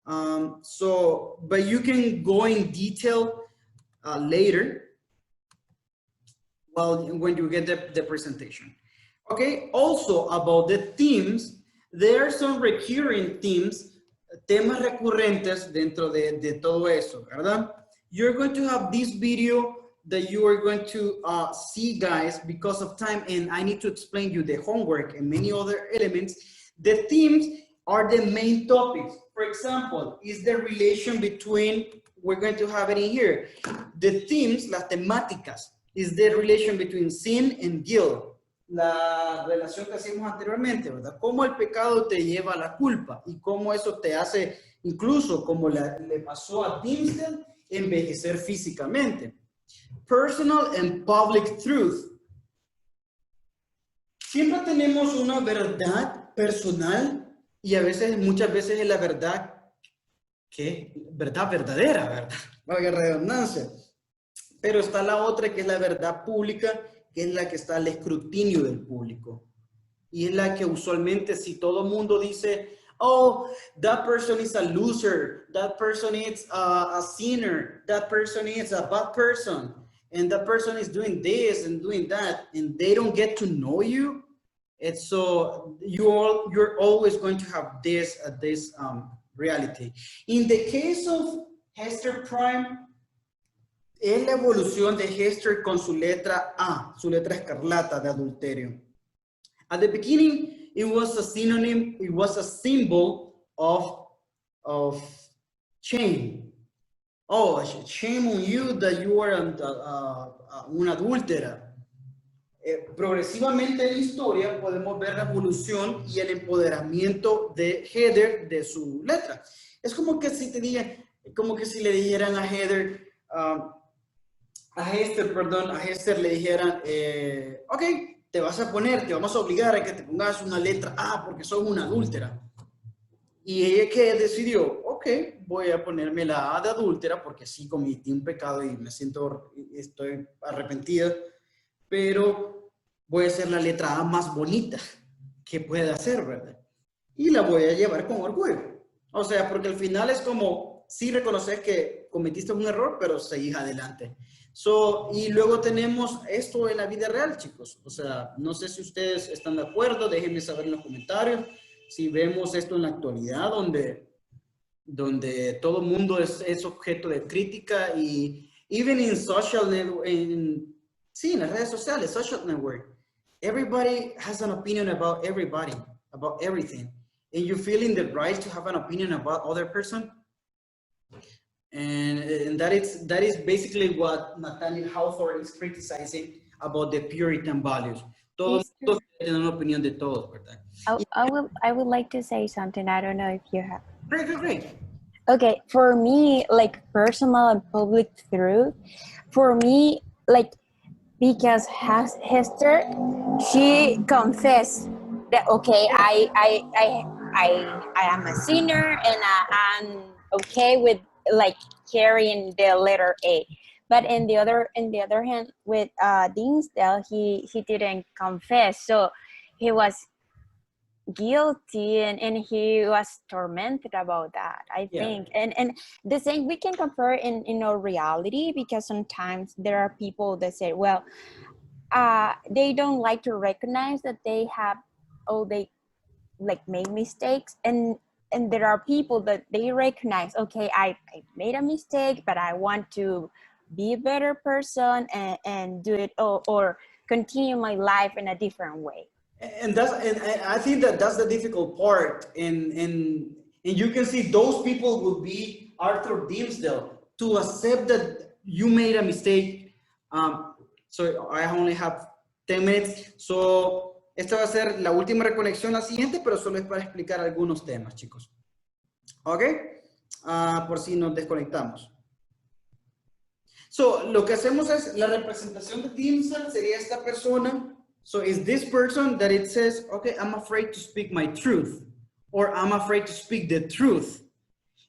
But you can go in detail later. Well, when you get the presentation. Okay, also about the themes, there are some recurring themes, temas recurrentes dentro de todo eso, ¿verdad? You're going to have this video that you are going to see, guys, because of time, and I need to explain you the homework and many other elements. The themes are the main topics. For example, is the relation between, we're going to have it in here, the themes, las temáticas, is the relation between sin and guilt. La relación que hacíamos anteriormente, ¿verdad? Cómo el pecado te lleva a la culpa y cómo eso te hace, incluso como le pasó a Dimmesdale, envejecer físicamente. Personal and public truth. Siempre tenemos una verdad personal y a veces, muchas veces es la verdad verdad verdadera, ¿verdad? Valga la redundancia. Pero está la otra que es la verdad pública, que es la que está al escrutinio del público. Y es la que usualmente si todo el mundo dice, oh, that person is a loser, that person is a sinner, that person is a bad person, and that person is doing this and doing that, and they don't get to know you, and so you're always going to have this reality. In the case of Hester Prynne, es la evolución de Hester con su letra A, su letra escarlata de adulterio. At the beginning, it was a synonym, it was a symbol of shame. Oh, shame on you that you are una adúltera. Progresivamente en la historia podemos ver la evolución y el empoderamiento de Heather de su letra. Es como que si le dijeran a Heather, a Hester le dijeran, ok, te vamos a obligar a que te pongas una letra A porque sos una adúltera. Y ella que decidió, ok, voy a ponerme la A de adúltera porque sí cometí un pecado y estoy arrepentida, pero voy a hacer la letra A más bonita que pueda hacer, ¿verdad? Y la voy a llevar con orgullo. O sea, porque al final es como, sí reconoces que cometiste un error, pero seguís adelante. Y luego tenemos esto en la vida real, chicos. O sea, no sé si ustedes están de acuerdo, déjenme saber en los comentarios. Si vemos esto en la actualidad, donde todo el mundo es objeto de crítica y even in social network, en las redes sociales, social network, everybody has an opinion about everybody, about everything. And you feel in the right to have an opinion about other person. And that is basically what Nathaniel Hawthorne is criticizing about the Puritan values. Todos tienen una opinión de todos, ¿verdad? I would like to say something. I don't know if you have. Great. Okay, for me, like personal and public truth, for me, like because Hester, she confessed that okay, I am a sinner and I'm okay with like carrying the letter A. But in the other hand, with Dimmesdale, he didn't confess, so he was guilty and he was tormented about that, I think. And the same we can compare in our reality, because sometimes there are people that say, well, they don't like to recognize that they like made mistakes, and there are people that they recognize, okay, I made a mistake, but I want to be a better person and do it or continue my life in a different way. And I think that's the difficult part. And you can see those people will be Arthur Dimmesdale to accept that you made a mistake. So I only have 10 minutes. So esta va a ser la última reconexión, la siguiente, pero solo es para explicar algunos temas, chicos. ¿Ok? Por si nos desconectamos. So, lo que hacemos es, la representación de dimsel sería esta persona. So, is this person that it says, okay, I'm afraid to speak my truth, or I'm afraid to speak the truth.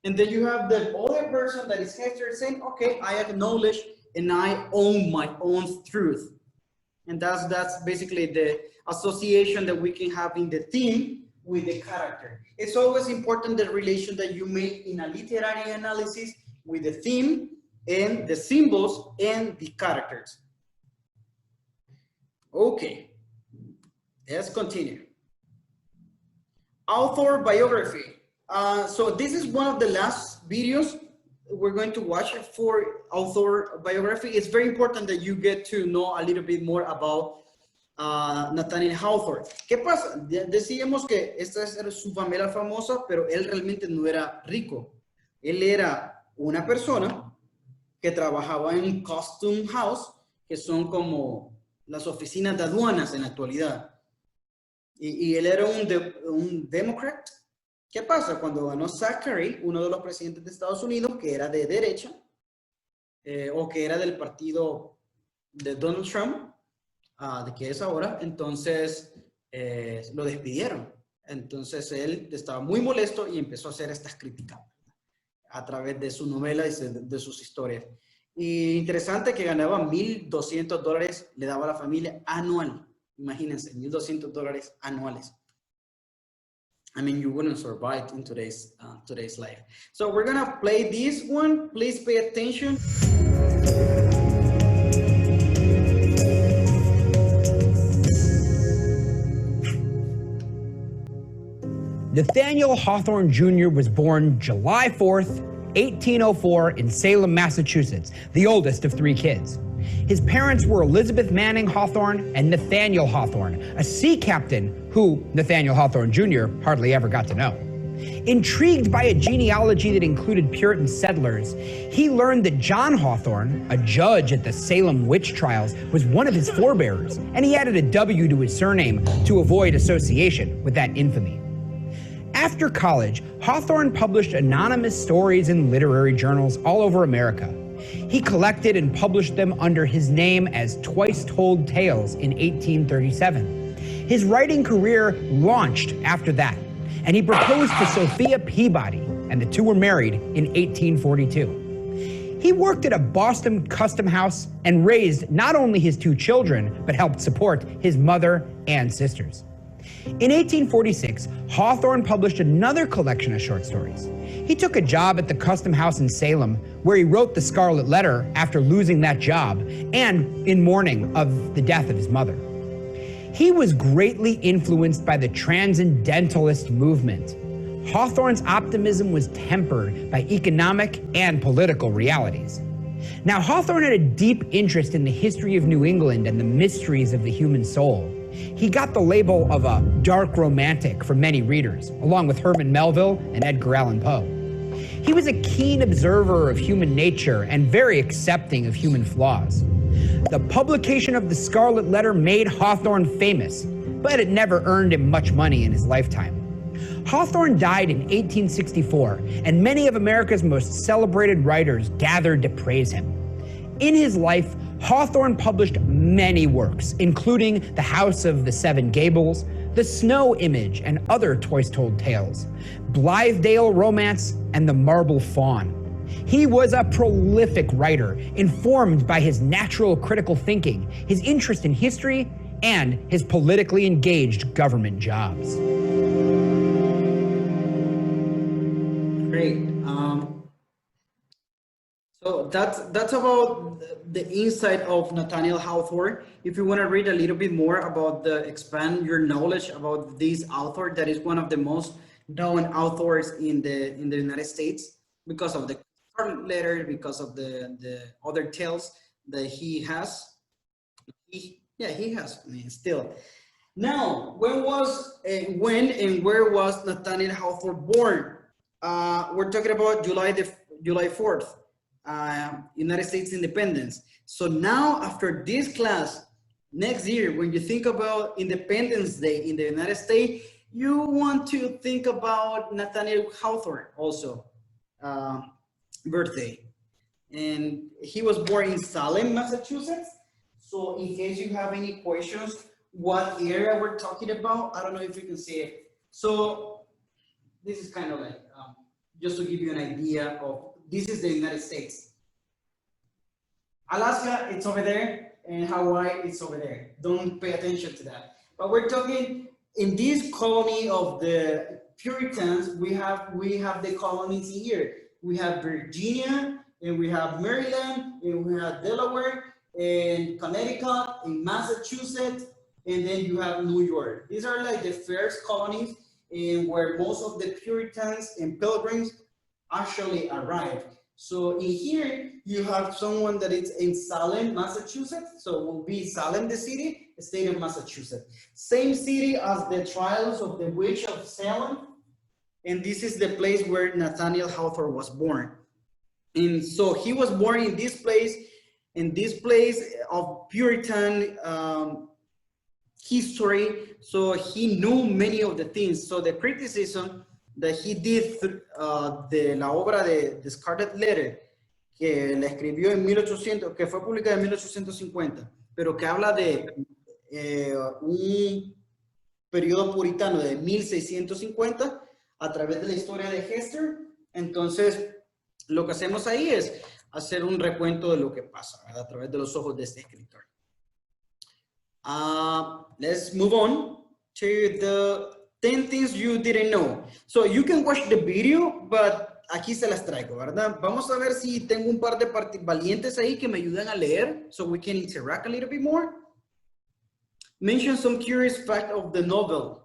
And then you have the other person that is Hector saying, okay, I acknowledge and I own my own truth. And that's basically the association that we can have in the theme with the character. It's always important the relation that you make in a literary analysis with the theme and the symbols and the characters. Okay, let's continue. Author biography. So this is one of the last videos we're going to watch for author biography. It's very important that you get to know a little bit more about Nathaniel Hawthorne. ¿Qué pasa? Decíamos que esta era su familia famosa, pero él realmente no era rico. Él era una persona que trabajaba en un custom house, que son como las oficinas de aduanas en la actualidad. Y él era un demócrata. ¿Qué pasa? Cuando ganó Zachary, uno de los presidentes de Estados Unidos, que era de derecha, o que era del partido de Donald Trump, de que es ahora, entonces lo despidieron. Entonces él estaba muy molesto y empezó a hacer estas críticas a través de su novela y de sus historias. Y interesante que ganaba $1,200, le daba a la familia anual. Imagínense, $1,200 anuales. I mean, you wouldn't survive in today's life. So we're gonna play this one. Please pay attention. Nathaniel Hawthorne Jr. was born July 4th, 1804 in Salem, Massachusetts, the oldest of 3 kids. His parents were Elizabeth Manning Hawthorne and Nathaniel Hawthorne, a sea captain who Nathaniel Hawthorne Jr. hardly ever got to know. Intrigued by a genealogy that included Puritan settlers, he learned that John Hawthorne, a judge at the Salem witch trials, was one of his forebears, and he added a W to his surname to avoid association with that infamy. After college, Hawthorne published anonymous stories in literary journals all over America. He collected and published them under his name as Twice Told Tales in 1837. His writing career launched after that, and he proposed to Sophia Peabody, and the two were married in 1842. He worked at a Boston custom house and raised not only his 2 children, but helped support his mother and sisters. In 1846, Hawthorne published another collection of short stories. He took a job at the custom house in Salem, where he wrote the Scarlet Letter after losing that job and in mourning of the death of his mother. He was greatly influenced by the transcendentalist movement. Hawthorne's optimism was tempered by economic and political realities. Now, Hawthorne had a deep interest in the history of New England and the mysteries of the human soul. He got the label of a dark romantic for many readers, along with Herman Melville and Edgar Allan Poe. He was a keen observer of human nature and very accepting of human flaws. The publication of the Scarlet Letter made Hawthorne famous, but it never earned him much money in his lifetime. Hawthorne died in 1864, and many of America's most celebrated writers gathered to praise him. In his life, Hawthorne published many works, including The House of the Seven Gables, The Snow Image and Other Twice Told Tales, Blithedale Romance, and The Marble Faun. He was a prolific writer, informed by his natural critical thinking, his interest in history, and his politically engaged government jobs. Great. So that's about the insight of Nathaniel Hawthorne. If you want to read a little bit more about expand your knowledge about this author, that is one of the most known authors in the United States because of the Scarlet Letter, because of the other tales that he has. He has, I mean, still. Now, when and where was Nathaniel Hawthorne born? We're talking about July 4th. United States independence. So now after this class, next year, when you think about Independence Day in the United States, you want to think about Nathaniel Hawthorne also, birthday. and he was born in Salem, Massachusetts. So in case you have any questions, what area we're talking about, I don't know if you can see it. So this is kind of like, just to give you an idea of, this is the United States. Alaska, it's over there, and Hawaii, it's over there. Don't pay attention to that. But we're talking in this colony of the Puritans, we have the colonies here. We have Virginia, and we have Maryland, and we have Delaware, and Connecticut, and Massachusetts, and then you have New York. These are like the first colonies in where most of the Puritans and Pilgrims actually arrived. So in here, you have someone that is in Salem, Massachusetts. So it will be Salem, the city, state of Massachusetts. Same city as the trials of the witch of Salem. And this is the place where Nathaniel Hawthorne was born. And so he was born in this place of Puritan history. So he knew many of the things. So the criticism that he did de la obra de Scarlet Letter, que la escribió en 1800, que fue publicada en 1850, pero que habla de un periodo puritano de 1650 a través de la historia de Hester. Entonces, lo que hacemos ahí es hacer un recuento de lo que pasa, ¿verdad? A través de los ojos de este escritor. Let's move on to the 10 things you didn't know. So you can watch the video, but aquí se las traigo, ¿verdad? Vamos a ver si tengo un par de valientes ahí que me ayuden a leer, so we can interact a little bit more. Mention some curious fact of the novel.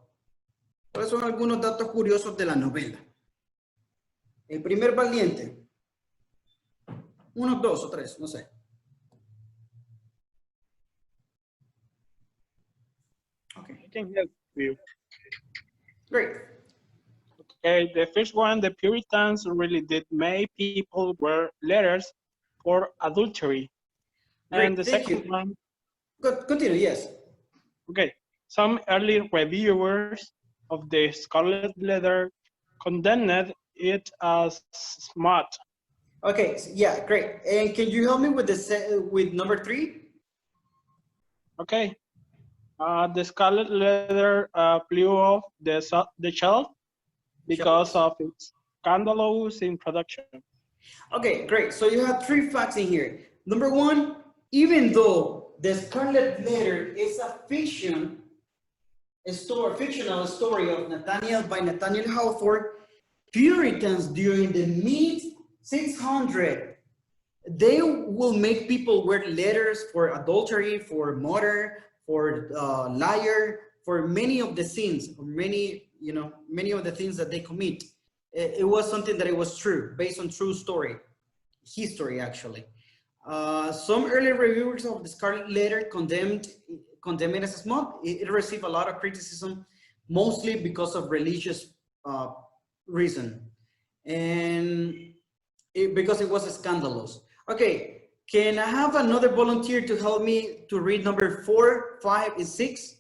¿Cuáles son algunos datos curiosos de la novela? El primer valiente. Uno, dos o tres, no sé. Okay. I can help you. Great. Okay, the first one, the Puritans really did make people wear letters for adultery. Great, And the thank second you. one, Continue, yes. okay, some early reviewers of the Scarlet Letter condemned it as smut. Okay, yeah, great. And can you help me with with number 3? Okay, the Scarlet Letter flew off the shelf because of its scandalous in production. Okay, great. So you have 3 facts in here. Number 1, even though the Scarlet Letter is a fictional story of Nathaniel Hawthorne, Puritans during the mid-1600s, they will make people wear letters for adultery, for murder, for liar, for many of the sins, or many of the things that they commit. It was something that it was true, based on true history actually. Some early reviewers of the Scarlet Letter condemned it as a smut. It received a lot of criticism, mostly because of religious reason, and because it was scandalous. Okay, can I have another volunteer to help me to read number 4, 5, and 6?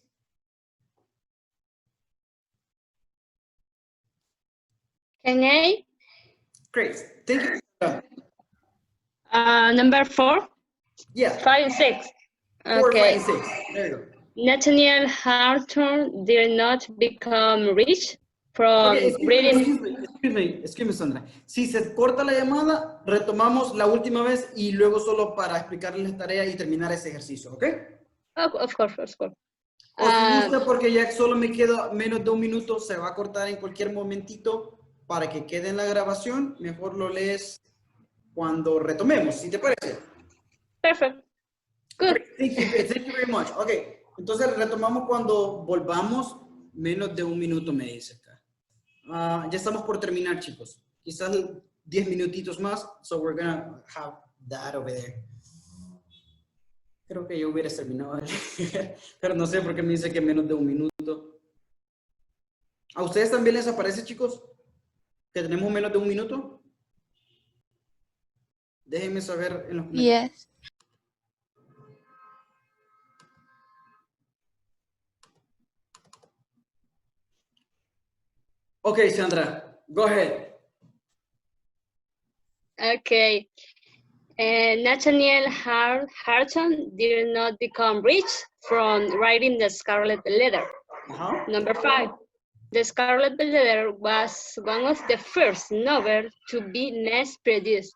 Can I? Great, thank you. Number 4? Yeah. 5 and 6. 4, Okay. 5, and 6. There you go. Nathaniel Hawthorne did not become rich from Okay, reading. excuse me, Sandra. Si se corta la llamada, retomamos la última vez y luego solo para explicarles la tarea y terminar ese ejercicio, ¿ok? Of course. O si gusta, porque ya solo me queda menos de un minuto, se va a cortar en cualquier momentito para que quede en la grabación. Mejor lo lees cuando retomemos, si te parece. Perfect. Good. Thank you very much. Ok, entonces retomamos cuando volvamos. Menos de un minuto me dice acá. Ya estamos por terminar, chicos. Quizás 10 minutitos más. So we're gonna have that over there. Creo que yo hubiera terminado. Pero no sé por qué me dice que menos de un minuto. ¿A ustedes también les aparece, chicos, que tenemos menos de un minuto? Déjenme saber en los comentarios. Yes. Okay, Sandra, go ahead. Okay. Nathaniel Harton did not become rich from writing the Scarlet Letter. Number 5. The Scarlet Letter was one of the first novels to be mass produced.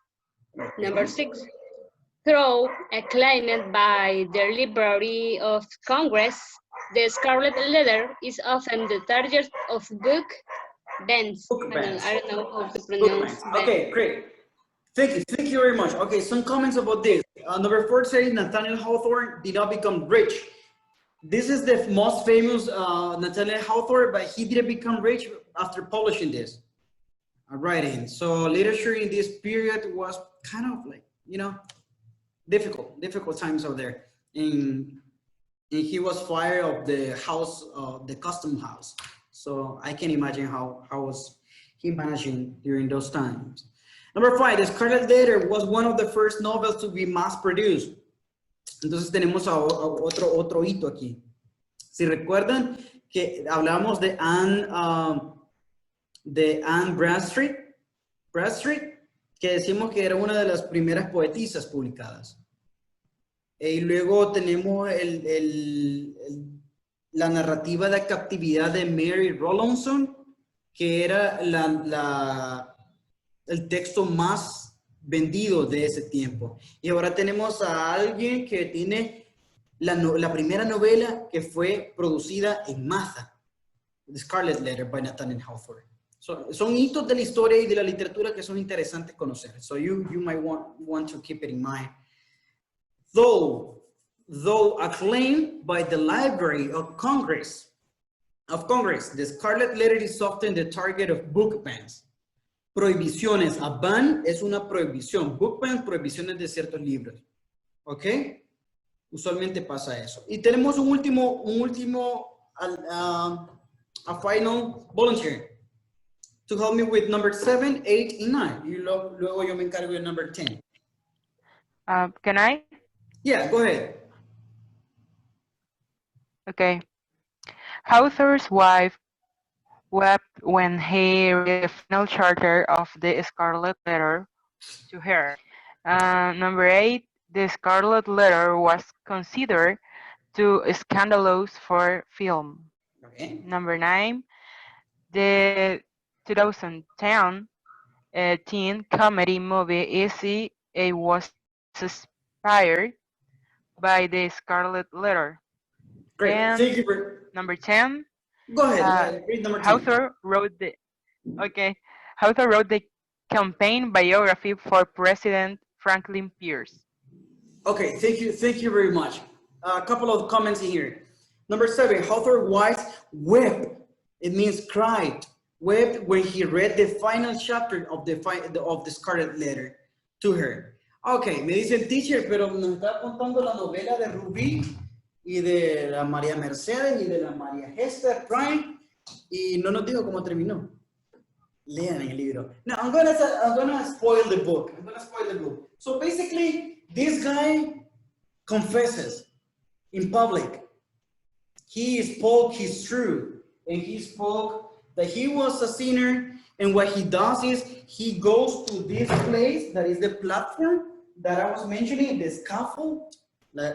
Number 6. Though acclaimed by the Library of Congress, the Scarlet Letter is often the target of book bans. Book bans. I don't know how to Book pronounce bans. ban. Okay, great. Thank you very much. Okay, some comments about this. Number 4 says Nathaniel Hawthorne did not become rich. This is the most famous Nathaniel Hawthorne, but he didn't become rich after publishing this writing. So literature in this period was kind of like, you know, difficult times out there. And he was fired of the house, the custom house. So I can imagine how was he managing during those times. Number 5, the Scarlet Letter was one of the first novels to be mass produced. Entonces tenemos a otro hito aquí. Si recuerdan que hablamos de Anne Bradstreet, que decimos que era una de las primeras poetisas publicadas. Y luego tenemos la narrativa de captividad de Mary Rowlandson, que era el texto más vendido de ese tiempo. Y ahora tenemos a alguien que tiene la primera novela que fue producida en masa, The Scarlet Letter by Nathaniel Hawthorne. Son hitos de la historia y de la literatura que son interesantes conocer. So you might want to keep it in mind. Though acclaimed by the Library of Congress, the Scarlet Letter is often the target of book bans. Prohibiciones. A ban es una prohibición. Book bans, prohibiciones de ciertos libros. ¿Ok? Usualmente pasa eso. Y tenemos un último a final volunteer to help me with number 7, 8, and 9. Y luego yo me encargo de number 10. Can I? Yeah, go ahead. Okay. Hawthorne's wife wept when he read the final chapter of the Scarlet Letter to her. Number 8, the Scarlet Letter was considered too scandalous for film. Okay. Number 9, the 2010 teen comedy movie Easy was inspired by the Scarlet Letter. Great. And thank you for... Number 10. Go ahead. Read number 10. Hawthorne wrote the campaign biography for President Franklin Pierce. Okay, thank you very much. A couple of comments in here. Number 7, Hawthorne's wife wept. It means cried. Wept when he read the final chapter of the Scarlet Letter to her. Okay, me dicen teacher, pero nos está contando la novela de Rubí y de la María Mercedes y de la María Hester Prime y no nos dijo cómo terminó. Lean el libro. Now I'm gonna spoil the book. So basically, this guy confesses in public. He spoke his truth, and he spoke that he was a sinner. And what he does is he goes to this place that is the platform that I was mentioning, the scaffold, la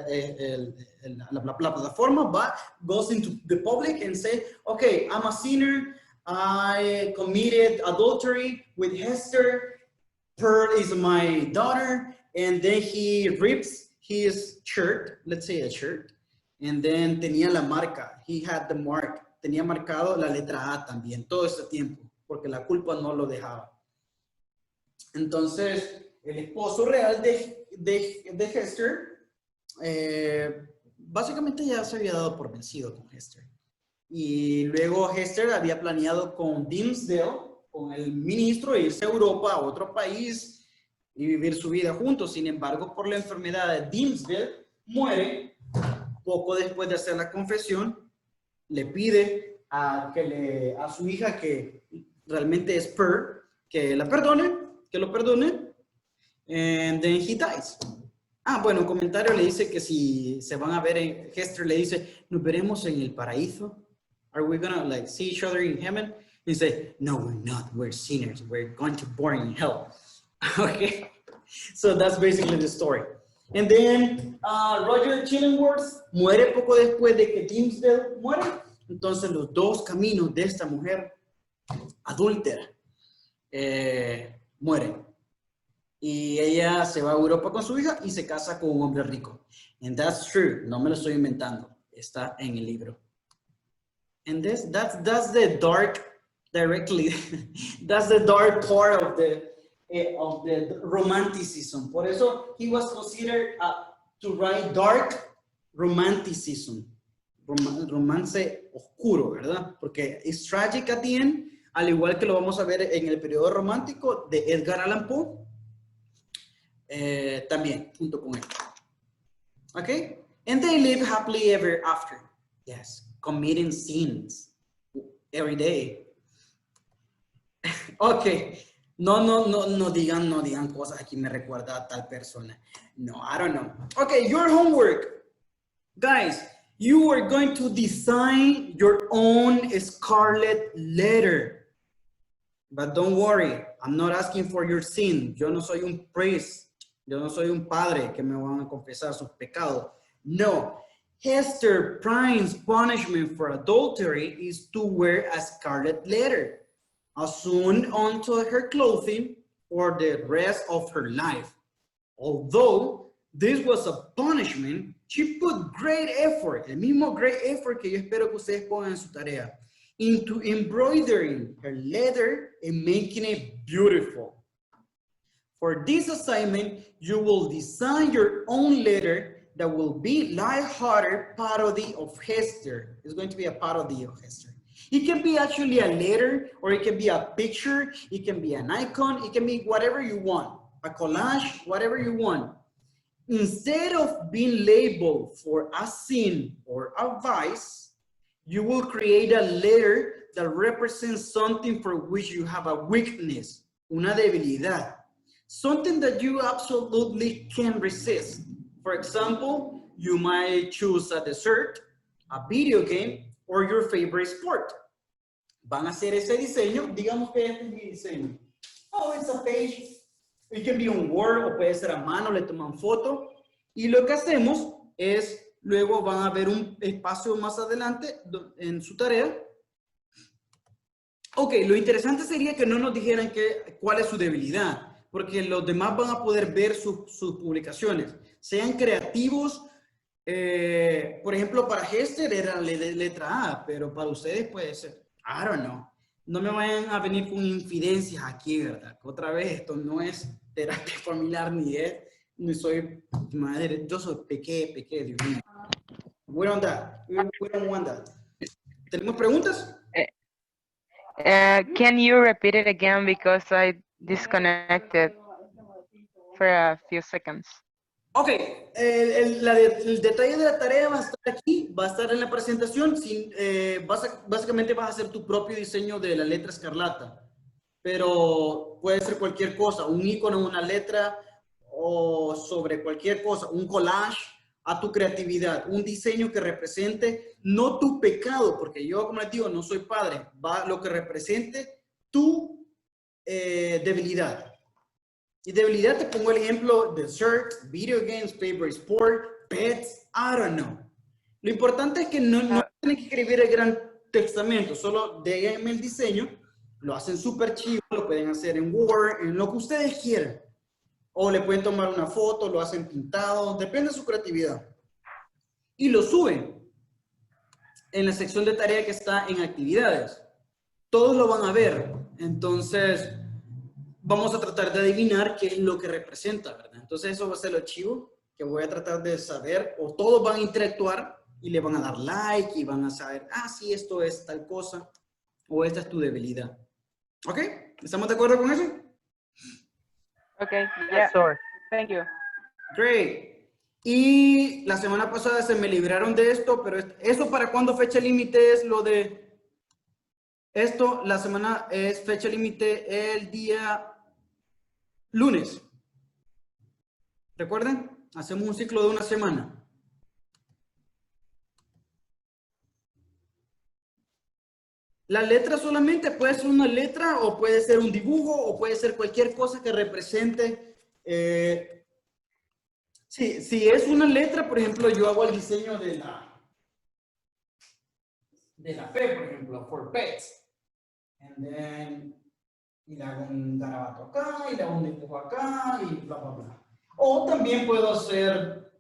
plataforma, but goes into the public and say, okay, I'm a sinner. I committed adultery with Hester. Pearl is my daughter. And then he rips his shirt, let's say a shirt, and then tenía la marca. He had the mark. Tenía marcado la letra A también, todo este tiempo, porque la culpa no lo dejaba. Entonces, el esposo real de Hester, básicamente ya se había dado por vencido con Hester. Y luego Hester había planeado con Dimmesdale, con el ministro, irse a Europa, a otro país, y vivir su vida juntos. Sin embargo, por la enfermedad de Dimmesdale, muere. Poco después de hacer la confesión, le pide a su hija, que realmente es Pearl, que lo perdone, and then he dies. Bueno, un comentario le dice que si se van a ver Hester le dice, nos veremos en el paraíso. Are we gonna see each other in heaven? He said, no, we're not. We're sinners. We're going to burn in hell. Okay. So that's basically the story. And then Roger Chillingworth muere poco después de que Dimmesdale muere. Entonces los dos caminos de esta mujer adúltera mueren. Y ella se va a Europa con su hija y se casa con un hombre rico. And that's true. No me lo estoy inventando. Está en el libro. And that's the dark, directly, that's the dark part of the romanticism. Por eso he was considered to write dark romanticism. Romance oscuro, ¿verdad? Porque es tragic at the end, al igual que lo vamos a ver en el periodo romántico de Edgar Allan Poe. También, junto con él. Okay? And they live happily ever after. Yes, committing sins every day. Okay. No digan cosas aquí me recuerda a tal persona. No, I don't know. Okay, your homework. Guys, you are going to design your own Scarlet Letter. But don't worry, I'm not asking for your sin. Yo no soy un priest. Yo no soy un padre que me van a confesar sus pecados. No. Hester Prynne's punishment for adultery is to wear a scarlet letter sewn onto her clothing for the rest of her life. Although this was a punishment, she put great effort, el mismo great effort que yo espero que ustedes pongan en su tarea, into embroidering her letter and making it beautiful. For this assignment, you will design your own letter that will be light-hearted parody of Hester. It's going to be a parody of Hester. It can be actually a letter, or it can be a picture, it can be an icon, it can be whatever you want, a collage, whatever you want. Instead of being labeled for a sin or a vice, you will create a letter that represents something for which you have a weakness, una debilidad, something that you absolutely can't resist. For example, you might choose a dessert, a video game, or your favorite sport. Van a hacer ese diseño, digamos que este es mi diseño. Oh, it's a page. It can be on Word o puede ser a mano, le toman foto. Y lo que hacemos es, luego van a ver un espacio más adelante en su tarea. Ok, lo interesante sería que no nos dijeran cuál es su debilidad, porque los demás van a poder ver sus publicaciones. Sean creativos. Por ejemplo, para Hester era letra A, pero para ustedes puede ser, I don't know. No me vayan a venir con infidencias aquí, ¿verdad? Otra vez, esto no es terapia familiar ni soy madre, yo soy pequé, Dios mío. We don't want that. ¿Tenemos preguntas? Can you repeat it again because I disconnected for a few seconds? Ok, el detalle de la tarea va a estar aquí, va a estar en la presentación. Básicamente vas a hacer tu propio diseño de la letra escarlata, pero puede ser cualquier cosa, un icono, una letra o sobre cualquier cosa, un collage a tu creatividad, un diseño que represente no tu pecado, porque yo, como les digo, no soy padre, va lo que represente tu debilidad. Y debilidad te pongo el ejemplo de dessert, video games, favorite sport, pets, I don't know. Lo importante es que no tienen que escribir el gran testamento, solo déjenme el diseño, lo hacen súper chido, lo pueden hacer en Word, en lo que ustedes quieran. O le pueden tomar una foto, lo hacen pintado, depende de su creatividad. Y lo suben en la sección de tarea que está en actividades. Todos lo van a ver, entonces vamos a tratar de adivinar qué es lo que representa, ¿verdad? Entonces eso va a ser lo chivo que voy a tratar de saber, o todos van a interactuar y le van a dar like y van a saber, sí, esto es tal cosa, o esta es tu debilidad. ¿Ok? ¿Estamos de acuerdo con eso? Okay, yeah, sure. Thank you. Great. Y la semana pasada se me libraron de esto, pero ¿eso para cuándo fecha límite es lo de esto? La semana es fecha límite el día lunes. ¿Recuerden? Hacemos un ciclo de una semana. La letra solamente puede ser una letra o puede ser un dibujo o puede ser cualquier cosa que represente Sí, si es una letra, por ejemplo, yo hago el diseño de la P, por ejemplo, for pets. And then, y le hago un garabato acá, y le hago un dibujo acá, y bla, bla, bla. O también puedo hacer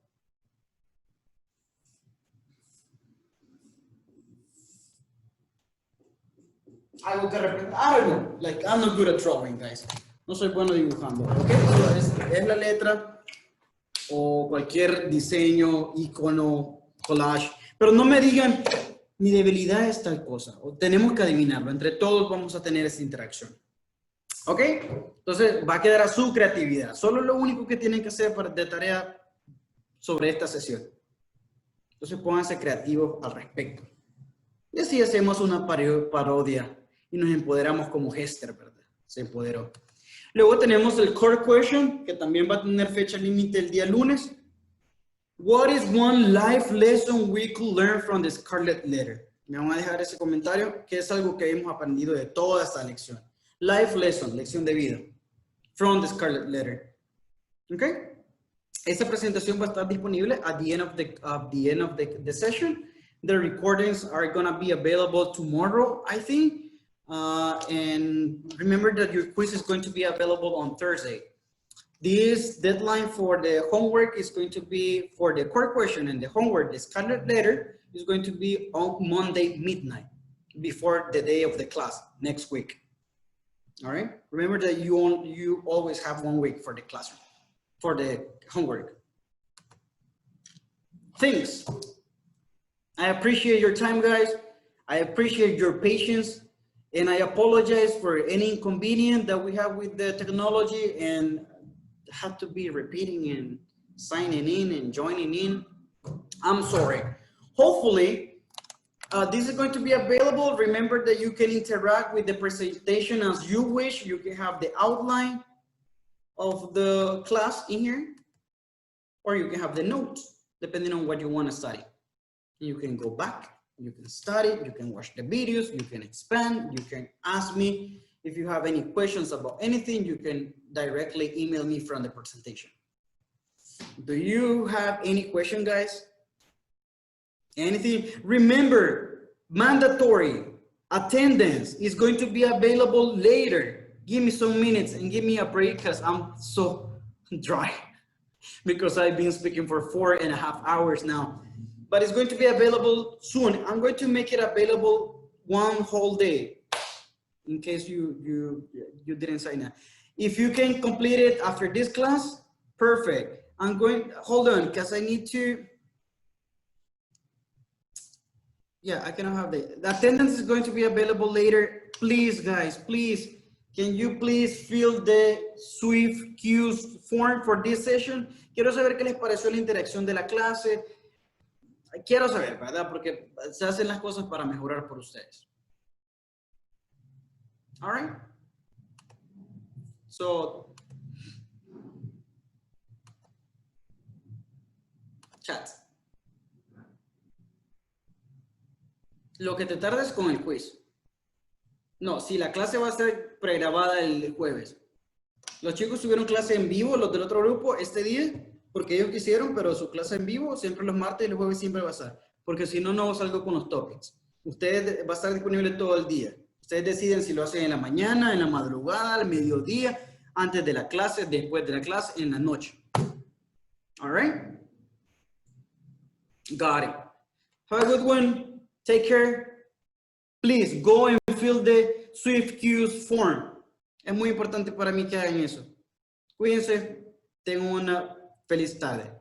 algo que representa algo. Like, I'm not good at drawing, guys. No soy bueno dibujando, ¿ok? So, es la letra o cualquier diseño, icono, collage. Pero no me digan, mi debilidad es tal cosa. O tenemos que adivinarlo. Entre todos vamos a tener esa interacción. ¿Ok? Entonces, va a quedar a su creatividad. Solo lo único que tienen que hacer de tarea sobre esta sesión. Entonces, pónganse creativos al respecto. Y así hacemos una parodia y nos empoderamos como Hester, ¿verdad? Se empoderó. Luego tenemos el core question, que también va a tener fecha límite el día lunes. What is one life lesson we could learn from the Scarlet Letter? Me van a dejar ese comentario, que es algo que hemos aprendido de toda esta lección. Life lesson, lección de vida, from the Scarlet Letter. ¿Ok? Esta presentación va a estar disponible at the end of the session. The recordings are going to be available tomorrow, I think. And remember that your quiz is going to be available on Thursday. This deadline for the homework is going to be for the core question, and the homework, the Scarlet Letter, is going to be on Monday midnight before the day of the class next week. All right. Remember that you always have 1 week for the classroom, for the homework. Thanks. I appreciate your time, guys. I appreciate your patience, and I apologize for any inconvenience that we have with the technology and have to be repeating and signing in and joining in. I'm sorry. Hopefully, this is going to be available. Remember that you can interact with the presentation as you wish. You can have the outline of the class in here, or you can have the notes, depending on what you want to study. You can go back, you can study, you can watch the videos, you can expand, you can ask me. If you have any questions about anything, you can directly email me from the presentation. Do you have any question, guys? Anything? Remember, mandatory attendance is going to be available later. Give me some minutes and give me a break because I'm so dry because I've been speaking for 4.5 hours now. But it's going to be available soon. I'm going to make it available 1 whole day in case you didn't sign up. If you can complete it after this class, perfect. I'm going, hold on, because I need to, yeah, I cannot have the attendance is going to be available later. Please, guys, please, can you please fill the Swift Cues form for this session? Quiero saber qué les pareció la interacción de la clase. Quiero saber, ¿verdad? Porque se hacen las cosas para mejorar por ustedes. All right. So, chat. Lo que te tardes con el quiz. No, si la clase va a ser pregrabada el jueves. Los chicos tuvieron clase en vivo, los del otro grupo, este día, porque ellos quisieron, pero su clase en vivo siempre los martes y los jueves siempre va a estar. Porque si no, no salgo con los topics. Ustedes va a estar disponible todo el día. Ustedes deciden si lo hacen en la mañana, en la madrugada, al mediodía, antes de la clase, después de la clase, en la noche. All right? Got it. Have a good one. Take care. Please go and fill the Swift Cues form. Es muy importante para mí que hagan eso. Cuídense. Tengan una feliz tarde.